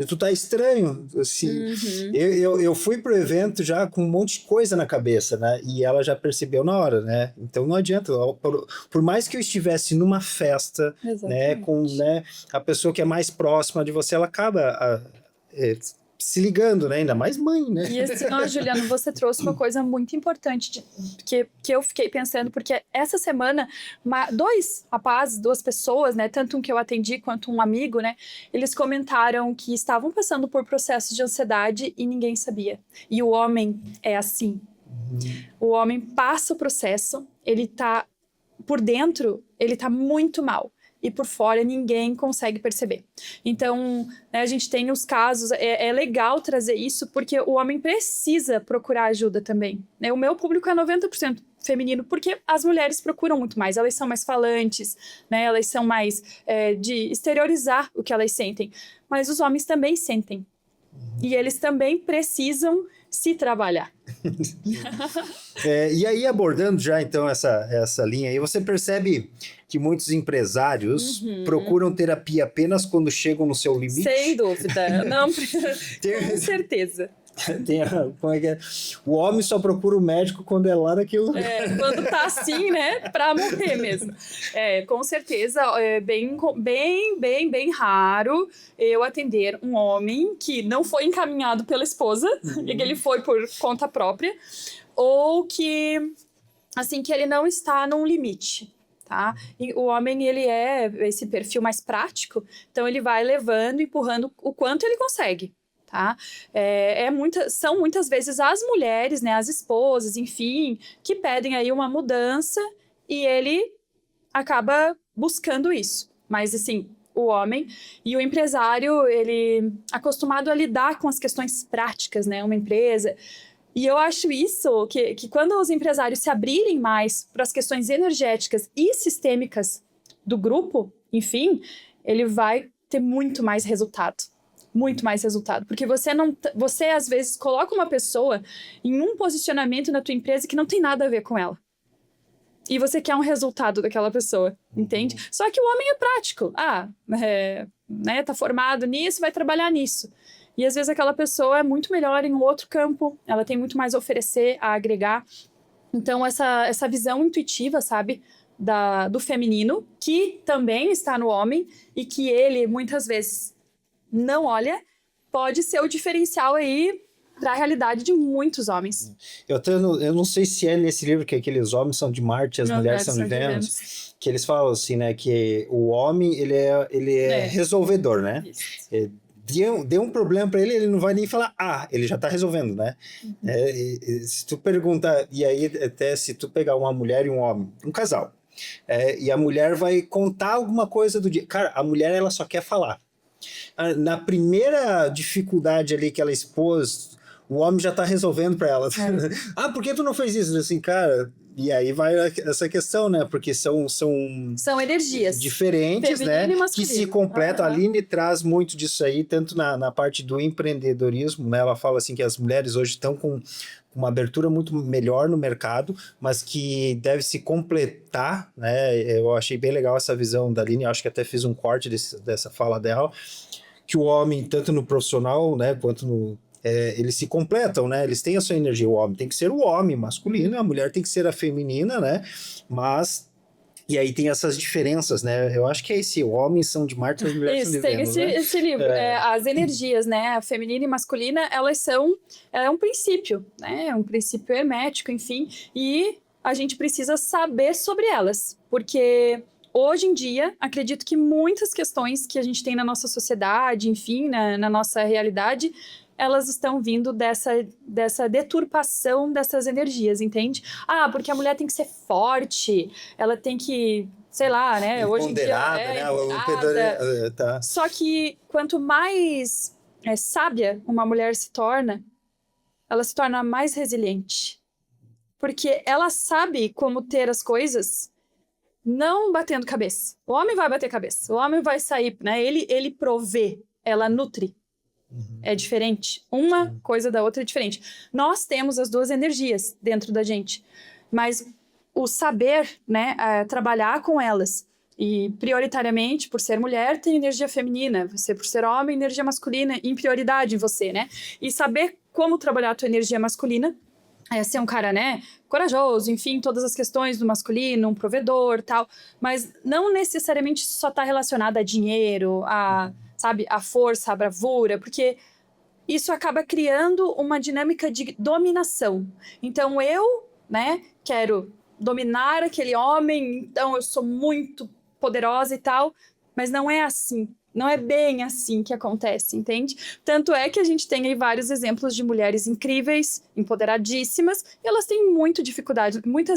Tu tá estranho, assim, eu fui pro evento já com um monte de coisa na cabeça, né, e ela já percebeu na hora, né, então não adianta, por mais que eu estivesse numa festa, né, com, né, a pessoa que é mais próxima de você, ela acaba se ligando, né, ainda mais mãe, né. E assim, Juliano, você trouxe uma coisa muito importante que eu fiquei pensando, porque essa semana, dois rapazes, duas pessoas, né, tanto um que eu atendi quanto um amigo, né, eles comentaram que estavam passando por processos de ansiedade e ninguém sabia. E o homem é assim. O homem passa o processo, ele tá por dentro, ele tá muito mal. E por fora ninguém consegue perceber. Então, né, a gente tem os casos, é legal trazer isso, porque o homem precisa procurar ajuda também. Né? O meu público é 90% feminino, porque as mulheres procuram muito mais, elas são mais falantes, né? Elas são mais de exteriorizar o que elas sentem. Mas os homens também sentem. E eles também precisam se trabalhar. E aí, abordando já então essa linha aí, você percebe que muitos empresários procuram terapia apenas quando chegam no seu limite? Sem dúvida, não, com certeza. Como é que é? O homem só procura o médico quando é lá daquilo. Quando tá assim, né? Pra morrer mesmo. Com certeza, é bem raro eu atender um homem que não foi encaminhado pela esposa, e que ele foi por conta própria, ou que, assim, que ele não está num limite. Tá? E o homem, ele é esse perfil mais prático, então ele vai levando, empurrando o quanto ele consegue. Tá? São muitas vezes as mulheres, né, as esposas, enfim, que pedem aí uma mudança e ele acaba buscando isso. Mas, assim, o homem e o empresário, ele acostumado a lidar com as questões práticas, né? Uma empresa. E eu acho isso, que quando os empresários se abrirem mais para as questões energéticas e sistêmicas do grupo, enfim, ele vai ter muito mais resultado. Muito mais resultado. Porque você, às vezes, coloca uma pessoa em um posicionamento na tua empresa que não tem nada a ver com ela. E você quer um resultado daquela pessoa, entende? Só que o homem é prático. Tá formado nisso, vai trabalhar nisso. E às vezes aquela pessoa é muito melhor em um outro campo, ela tem muito mais a oferecer, a agregar. Então, essa visão intuitiva, sabe, do feminino, que também está no homem e que ele, muitas vezes, não olha, pode ser o diferencial aí para a realidade de muitos homens. Eu não sei se é nesse livro que aqueles homens são de Marte e as mulheres são de Vênus, que eles falam assim, né, que o homem, ele é resolvedor, né? Deu um problema para ele não vai nem falar, ele já tá resolvendo, né? Se tu perguntar, e aí até se tu pegar uma mulher e um homem, um casal, e a mulher vai contar alguma coisa do dia. Cara, a mulher, ela só quer falar. Na primeira dificuldade ali que ela expôs, o homem já tá resolvendo para ela. Por que tu não fez isso? Assim, cara, e aí vai essa questão, né? Porque são energias diferentes, né? Que se completam. A Aline traz muito disso aí, tanto na parte do empreendedorismo, né? Ela fala assim que as mulheres hoje estão com uma abertura muito melhor no mercado, mas que deve se completar, né? Eu achei bem legal essa visão da Aline, acho que até fiz um corte dessa fala dela, que o homem, tanto no profissional, né, quanto no... eles se completam, né? Eles têm a sua energia. O homem tem que ser o homem masculino, a mulher tem que ser a feminina, né? Mas... E aí tem essas diferenças, né? Eu acho que é esse, homens são de Marte e as mulheres são de Vênus, tem esse livro. As energias, né? A feminina e masculina, é um princípio, né? É um princípio hermético, enfim. E a gente precisa saber sobre elas. Porque hoje em dia, acredito que muitas questões que a gente tem na nossa sociedade, enfim, na nossa realidade, elas estão vindo dessa deturpação dessas energias, entende? Porque a mulher tem que ser forte, ela tem que, sei lá, né? Hoje em dia né? Tá. Só que quanto mais sábia uma mulher se torna, ela se torna mais resiliente. Porque ela sabe como ter as coisas não batendo cabeça. O homem vai bater cabeça, o homem vai sair, né? Ele provê, ela nutre. É diferente. Uma coisa da outra é diferente. Nós temos as duas energias dentro da gente, mas o saber, né, trabalhar com elas, e prioritariamente, por ser mulher, tem energia feminina, você por ser homem, energia masculina em prioridade em você, né? E saber como trabalhar a tua energia masculina, ser um cara, né, corajoso, enfim, todas as questões do masculino, um provedor, tal, mas não necessariamente só está relacionado a dinheiro, sabe, a força, a bravura, porque isso acaba criando uma dinâmica de dominação. Então, eu, né, quero dominar aquele homem, então eu sou muito poderosa e tal, mas não é assim. Não é bem assim que acontece, entende? Tanto é que a gente tem aí vários exemplos de mulheres incríveis, empoderadíssimas, e elas têm muitas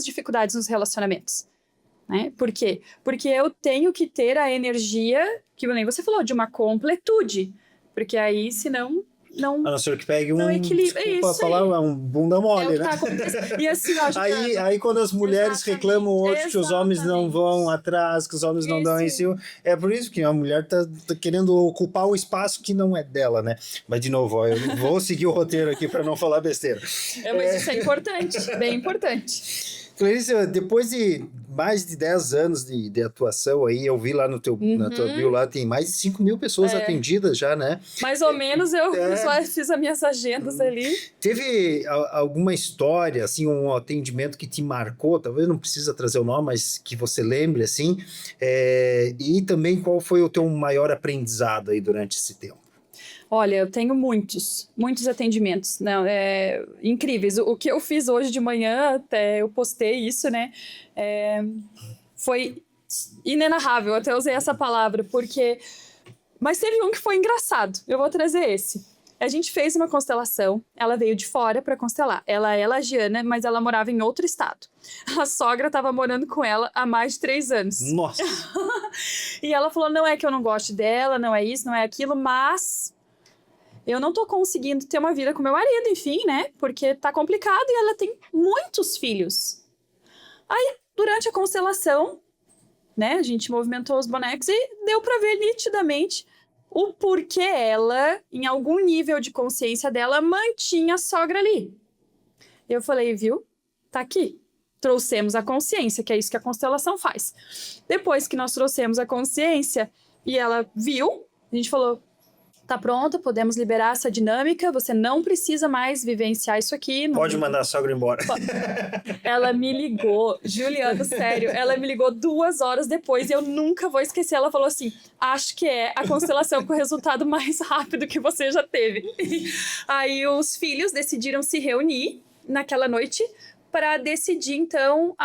dificuldades nos relacionamentos. Né? Por quê? Porque eu tenho que ter a energia, que nem você falou, de uma completude. Porque aí, senão, não... A não ser que pegue desculpa falar, um bunda mole, né? E assim, aí quando as mulheres reclamam hoje que os homens não vão atrás, que os homens não dão em cima, é por isso que a mulher tá querendo ocupar o espaço que não é dela, né? Mas, de novo, eu vou seguir o roteiro aqui para não falar besteira. Mas isso é importante, bem importante. Clarice, depois de mais de 10 anos de atuação aí, eu vi lá na tua bio lá, tem mais de 5 mil pessoas atendidas já, né? Mais ou menos, eu só fiz as minhas agendas ali. Teve alguma história, assim, um atendimento que te marcou, talvez não precisa trazer o nome, mas que você lembre, assim, e também qual foi o teu maior aprendizado aí durante esse tempo? Olha, eu tenho muitos atendimentos, não, incríveis. O que eu fiz hoje de manhã, até eu postei isso, né, foi inenarrável, até usei essa palavra, porque... Mas teve um que foi engraçado, eu vou trazer esse. A gente fez uma constelação, ela veio de fora para constelar. Ela é lagiana, mas ela morava em outro estado. A sogra estava morando com ela há mais de 3 anos. Nossa! E ela falou, não é que eu não goste dela, não é isso, não é aquilo, mas eu não tô conseguindo ter uma vida com meu marido, enfim, né? Porque tá complicado e ela tem muitos filhos. Aí, durante a constelação, né, a gente movimentou os bonecos e deu pra ver nitidamente o porquê ela, em algum nível de consciência dela, mantinha a sogra ali. Eu falei, viu? Tá aqui. Trouxemos a consciência, que é isso que a constelação faz. Depois que nós trouxemos a consciência e ela viu, a gente falou, tá pronto, podemos liberar essa dinâmica, você não precisa mais vivenciar isso aqui. Pode mandar a sogra embora. Ela me ligou, Juliano, sério, ela me ligou 2 horas depois e eu nunca vou esquecer. Ela falou assim, acho que é a constelação com o resultado mais rápido que você já teve. Aí os filhos decidiram se reunir naquela noite para decidir, então,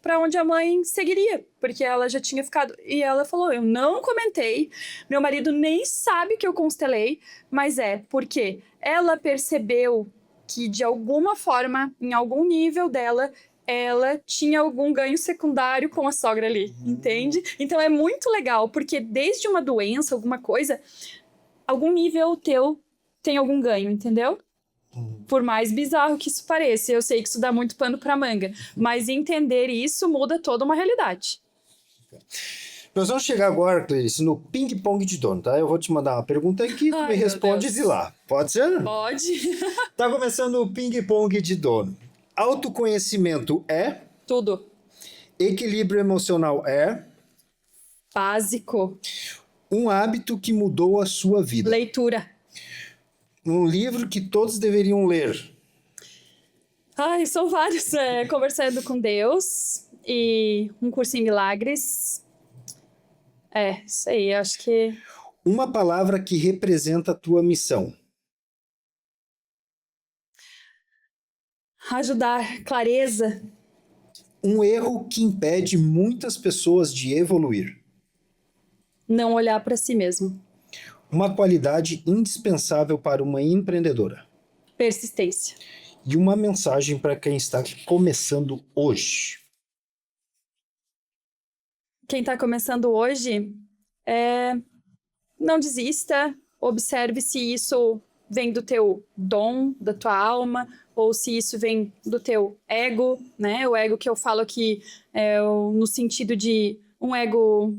para onde a mãe seguiria, porque ela já tinha ficado... E ela falou, eu não comentei, meu marido nem sabe que eu constelei, mas é porque ela percebeu que, de alguma forma, em algum nível dela, ela tinha algum ganho secundário com a sogra ali, entende? Então é muito legal, porque desde uma doença, alguma coisa, algum nível teu tem algum ganho, entendeu? Por mais bizarro que isso pareça, eu sei que isso dá muito pano pra manga, mas entender isso muda toda uma realidade. Nós vamos chegar agora, Clarice, no ping-pong de dono, tá? Eu vou te mandar uma pergunta aqui, tu Ai, me meu responde Deus. de lá. Pode ser? Pode. Tá começando o ping-pong de dono. Autoconhecimento é? Tudo. Equilíbrio emocional é? Básico. Um hábito que mudou a sua vida. Leitura. Um livro que todos deveriam ler. Ai, são vários. Conversando com Deus e um curso em milagres. É, isso aí, acho que... Uma palavra que representa a tua missão. Ajudar, clareza. Um erro que impede muitas pessoas de evoluir. Não olhar para si mesmo. Uma qualidade indispensável para uma empreendedora. Persistência. E uma mensagem para quem está começando hoje. Quem está começando hoje, não desista, observe se isso vem do teu dom, da tua alma, ou se isso vem do teu ego, né? O ego que eu falo aqui no sentido de um ego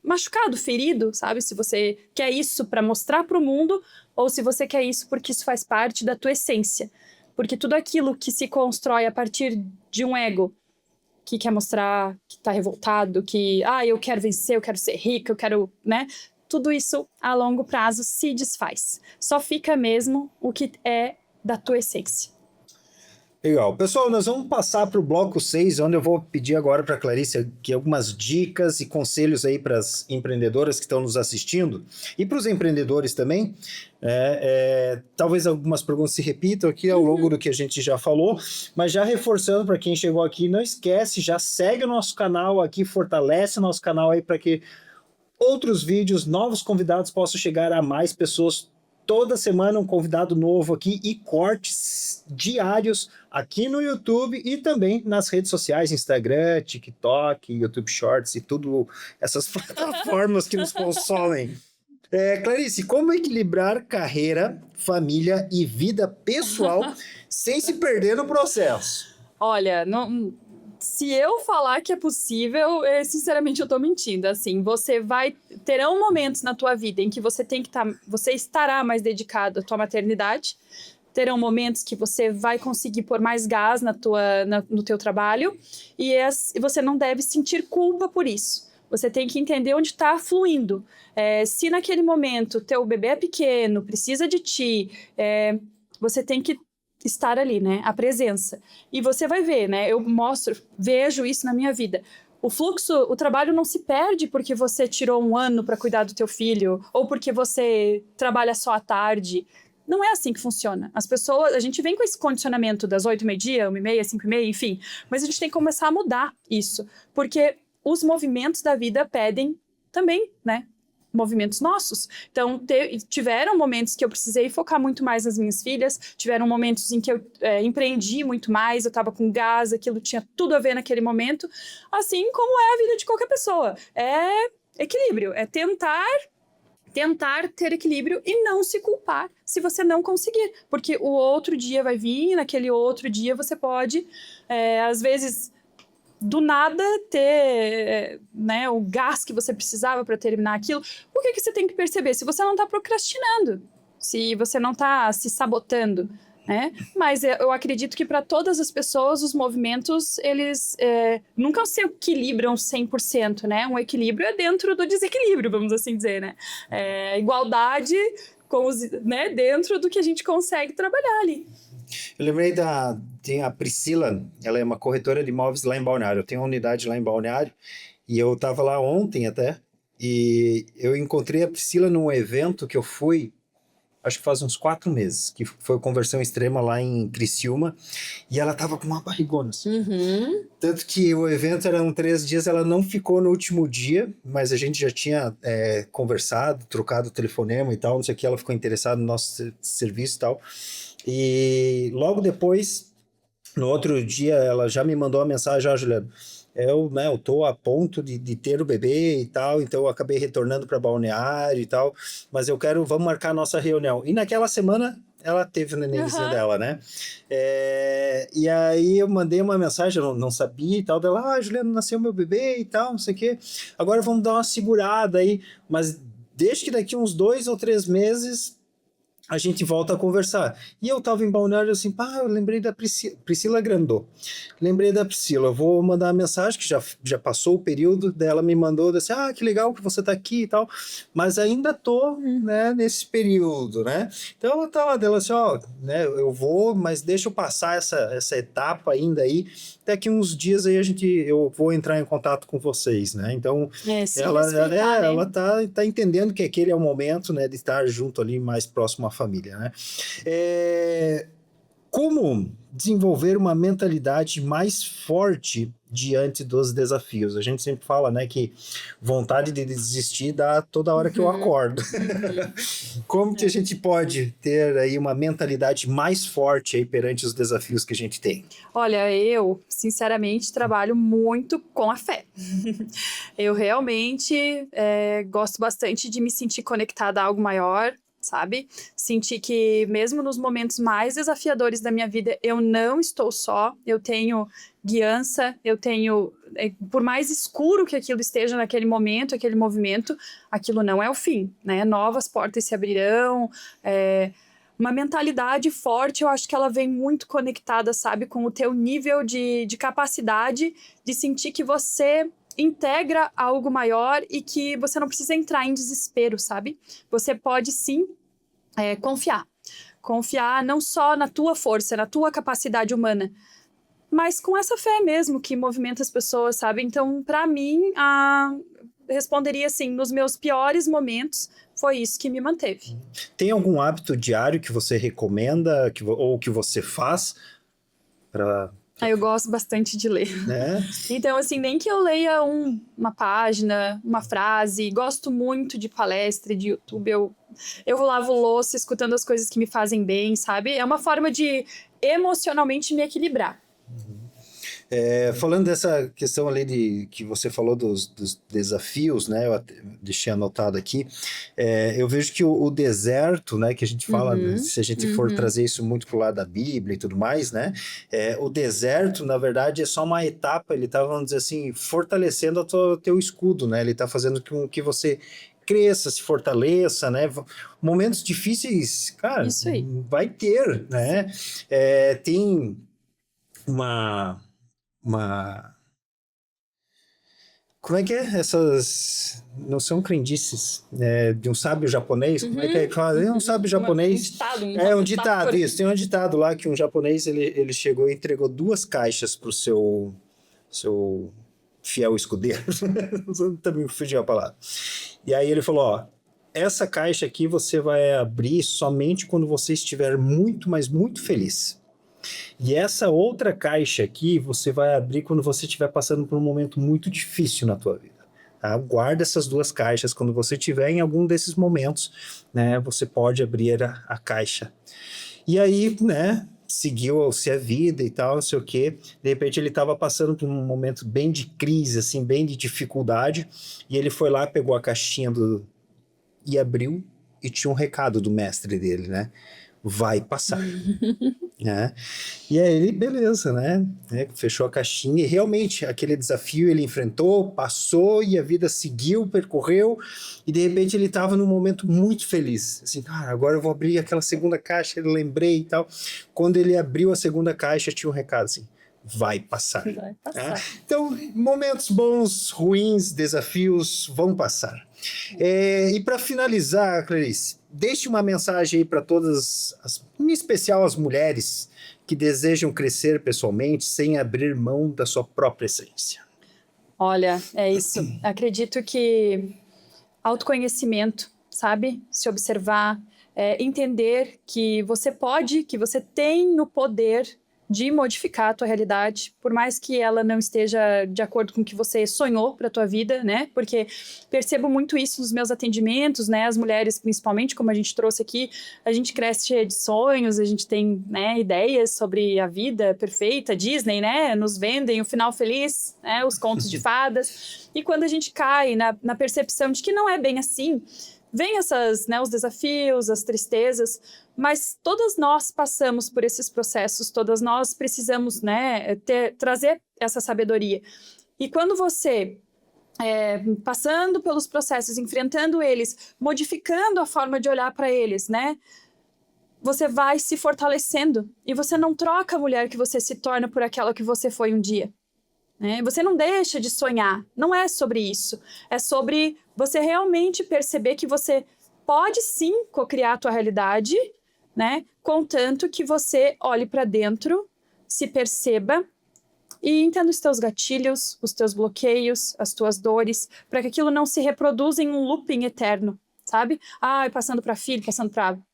machucado, ferido, sabe? Se você quer isso para mostrar para o mundo, ou se você quer isso porque isso faz parte da tua essência. Porque tudo aquilo que se constrói a partir de um ego que quer mostrar que tá revoltado, que, eu quero vencer, eu quero ser rica, eu quero, né? Tudo isso, a longo prazo, se desfaz. Só fica mesmo o que é da tua essência. Legal. Pessoal, nós vamos passar para o bloco 6, onde eu vou pedir agora para a Clarice aqui algumas dicas e conselhos aí para as empreendedoras que estão nos assistindo e para os empreendedores também. Talvez algumas perguntas se repitam aqui ao longo do que a gente já falou, mas já reforçando para quem chegou aqui, não esquece, já segue o nosso canal aqui, fortalece o nosso canal aí para que outros vídeos, novos convidados possam chegar a mais pessoas. Toda semana um convidado novo aqui e cortes diários aqui no YouTube e também nas redes sociais, Instagram, TikTok, YouTube Shorts e tudo essas plataformas que nos consomem. Clarice, como equilibrar carreira, família e vida pessoal sem se perder no processo? Olha, se eu falar que é possível, sinceramente eu tô mentindo. Assim, terão momentos na tua vida em que você você estará mais dedicado à tua maternidade. Terão momentos que você vai conseguir pôr mais gás no teu trabalho e você não deve sentir culpa por isso. Você tem que entender onde está fluindo. Se naquele momento teu bebê é pequeno, precisa de ti, você tem que estar ali, né? A presença. E você vai ver, né? Eu vejo isso na minha vida. O trabalho não se perde porque você tirou um ano para cuidar do teu filho ou porque você trabalha só à tarde. Não é assim que funciona. A gente vem com esse condicionamento das 8h, meio-dia, 1h30, 5h30, enfim. Mas a gente tem que começar a mudar isso. Porque os movimentos da vida pedem também, né? movimentos nossos. Então, tiveram momentos que eu precisei focar muito mais nas minhas filhas, tiveram momentos em que eu empreendi muito mais, eu estava com gás, aquilo tinha tudo a ver naquele momento, assim como é a vida de qualquer pessoa. É equilíbrio, é tentar ter equilíbrio e não se culpar se você não conseguir, porque o outro dia vai vir, naquele outro dia você pode, às vezes, do nada ter né, o gás que você precisava para terminar aquilo. O que você tem que perceber? Se você não está procrastinando, se você não está se sabotando, né? Mas eu acredito que para todas as pessoas os movimentos, eles nunca se equilibram 100%, né? Um equilíbrio é dentro do desequilíbrio, vamos assim dizer, né? Igualdade né, dentro do que a gente consegue trabalhar ali. Eu lembrei tem a Priscila, ela é uma corretora de imóveis lá em Balneário. Eu tenho uma unidade lá em Balneário e eu estava lá ontem até, e eu encontrei a Priscila num evento que eu fui, acho que faz uns 4 meses, que foi Conversão Extrema lá em Criciúma, e ela estava com uma barrigona, assim. Tanto que o evento eram 3 dias, ela não ficou no último dia, mas a gente já tinha conversado, trocado telefonema e tal, não sei o que, ela ficou interessada no nosso serviço e tal. E logo depois, no outro dia, ela já me mandou uma mensagem: Juliano, eu tô a ponto de ter o bebê e tal, então eu acabei retornando para Balneário e tal, mas vamos marcar a nossa reunião. E naquela semana ela teve o nenenzinho dela, né? E aí eu mandei uma mensagem, eu não sabia e tal, dela: Juliano, nasceu meu bebê e tal, não sei o quê, agora vamos dar uma segurada aí, mas deixa que daqui uns 2 ou 3 meses a gente volta a conversar. E eu tava em Balneário assim, eu lembrei da Priscila Grandô. Lembrei da Priscila, eu vou mandar uma mensagem, que já passou o período dela, me mandou, disse, que legal que você tá aqui e tal, mas ainda tô, né, nesse período, né? Então ela tá lá, dela assim, né, eu vou, mas deixa eu passar essa etapa ainda aí, daqui uns dias aí eu vou entrar em contato com vocês, né? Então ela tá entendendo que aquele é o momento, né, de estar junto ali, mais próximo à família, né? Como desenvolver uma mentalidade mais forte diante dos desafios? A gente sempre fala, né, que vontade de desistir dá toda hora que eu acordo. Como que a gente pode ter aí uma mentalidade mais forte aí perante os desafios que a gente tem? Olha, eu, sinceramente, trabalho muito com a fé. Eu realmente gosto bastante de me sentir conectada a algo maior, sabe? Sentir que mesmo nos momentos mais desafiadores da minha vida, eu não estou só, eu tenho guiança, eu tenho, por mais escuro que aquilo esteja naquele momento, aquele movimento, aquilo não é o fim, né? Novas portas se abrirão, uma mentalidade forte, eu acho que ela vem muito conectada, sabe? Com o teu nível de capacidade de sentir que você integra algo maior e que você não precisa entrar em desespero, sabe? Você pode sim confiar. Confiar não só na tua força, na tua capacidade humana, mas com essa fé mesmo que movimenta as pessoas, sabe? Então, para mim, responderia assim, nos meus piores momentos, foi isso que me manteve. Tem algum hábito diário que você recomenda ou que você faz para... Eu gosto bastante de ler. Então, assim, nem que eu leia uma página, uma frase, gosto muito de palestra, de YouTube, eu lavo louça escutando as coisas que me fazem bem, sabe? É uma forma de emocionalmente me equilibrar. Falando dessa questão ali que você falou dos desafios, né? Eu deixei anotado aqui. Eu vejo que o deserto, né? Que a gente fala, se a gente for trazer isso muito pro lado da Bíblia e tudo mais, né? O deserto, na verdade, é só uma etapa. Ele tá, vamos dizer assim, fortalecendo o teu escudo, né? Ele tá fazendo com que você cresça, se fortaleça, né? Momentos difíceis, cara, isso aí. Vai ter, né? Tem uma... Como é que é? Essas... Não são crendices, de um sábio japonês. Como é que é que fala? É um sábio japonês. Um ditado. Um ditado, isso. Tem um ditado lá que um japonês, ele chegou e entregou 2 caixas pro seu fiel escudeiro. Também fugiu a palavra. E aí ele falou, essa caixa aqui você vai abrir somente quando você estiver muito, mas muito feliz. E essa outra caixa aqui você vai abrir quando você estiver passando por um momento muito difícil na tua vida. Tá? Guarda essas 2 caixas. Quando você tiver em algum desses momentos, né, você pode abrir a caixa. E aí, né, seguiu-se a vida e tal, não sei o quê. De repente ele estava passando por um momento bem de crise, assim, bem de dificuldade, e ele foi lá, pegou a caixinha e abriu, e tinha um recado do mestre dele, né? Vai passar. Né? E aí ele, beleza, né? Fechou a caixinha e realmente aquele desafio ele enfrentou, passou e a vida seguiu, percorreu, e de repente ele estava num momento muito feliz, assim, cara, agora eu vou abrir aquela segunda caixa, ele lembrei e tal. Quando ele abriu a segunda caixa, tinha um recado assim: vai passar. Vai passar. Então, momentos bons, ruins, desafios vão passar. E para finalizar, Clarice, deixe uma mensagem aí para todas, em especial as mulheres que desejam crescer pessoalmente sem abrir mão da sua própria essência. Olha, é isso. Acredito que autoconhecimento, sabe? Se observar, entender que você pode, que você tem o poder de modificar a tua realidade, por mais que ela não esteja de acordo com o que você sonhou para a tua vida, né? Porque percebo muito isso nos meus atendimentos, né? As mulheres, principalmente, como a gente trouxe aqui, a gente cresce cheia de sonhos, a gente tem, né, ideias sobre a vida perfeita, Disney, né? Nos vendem o final feliz, né? Os contos de fadas. E quando a gente cai na percepção de que não é bem assim, vem essas, né, os desafios, as tristezas, mas todas nós passamos por esses processos, todas nós precisamos, né, trazer essa sabedoria. E quando você, passando pelos processos, enfrentando eles, modificando a forma de olhar para eles, né, você vai se fortalecendo e você não troca a mulher que você se torna por aquela que você foi um dia. Você não deixa de sonhar, não é sobre isso. É sobre você realmente perceber que você pode sim cocriar a tua realidade, né? Contanto que você olhe para dentro, se perceba e entenda os teus gatilhos, os teus bloqueios, as tuas dores, para que aquilo não se reproduza em um looping eterno, sabe? Passando para filho, passando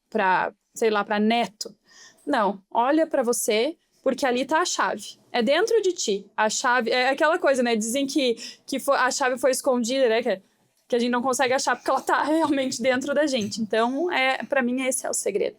para sei lá, para neto. Não, olha para você, porque ali tá a chave. É dentro de ti. A chave... É aquela coisa, né? Dizem que a chave foi escondida, né? Que a gente não consegue achar porque ela tá realmente dentro da gente. Então, para mim, esse é o segredo.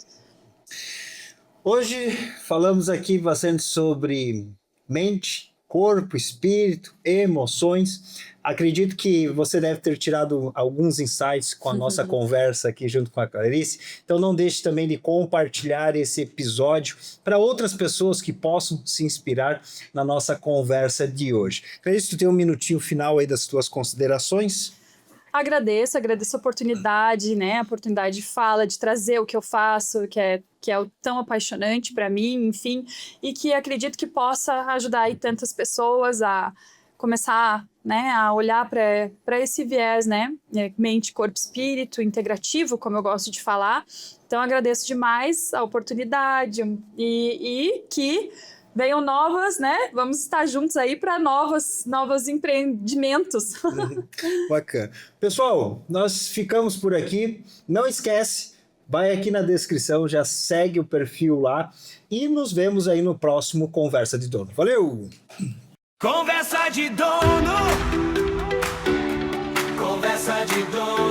Hoje falamos aqui bastante sobre mente, corpo, espírito, emoções. Acredito que você deve ter tirado alguns insights com a nossa conversa aqui junto com a Clarice. Então não deixe também de compartilhar esse episódio para outras pessoas que possam se inspirar na nossa conversa de hoje. Clarice, tu tem um minutinho final aí das tuas considerações? Agradeço a oportunidade, né? A oportunidade de fala, de trazer o que eu faço, que é tão apaixonante para mim, enfim, e que acredito que possa ajudar aí tantas pessoas a começar, né, a olhar para esse viés, né? Mente, corpo, espírito, integrativo, como eu gosto de falar. Então, agradeço demais a oportunidade e que venham novas, né? Vamos estar juntos aí para novos empreendimentos. Bacana. Pessoal, nós ficamos por aqui. Não esquece, vai aqui na descrição, já segue o perfil lá e nos vemos aí no próximo Conversa de Dono. Valeu! Conversa de dono. Conversa de dono.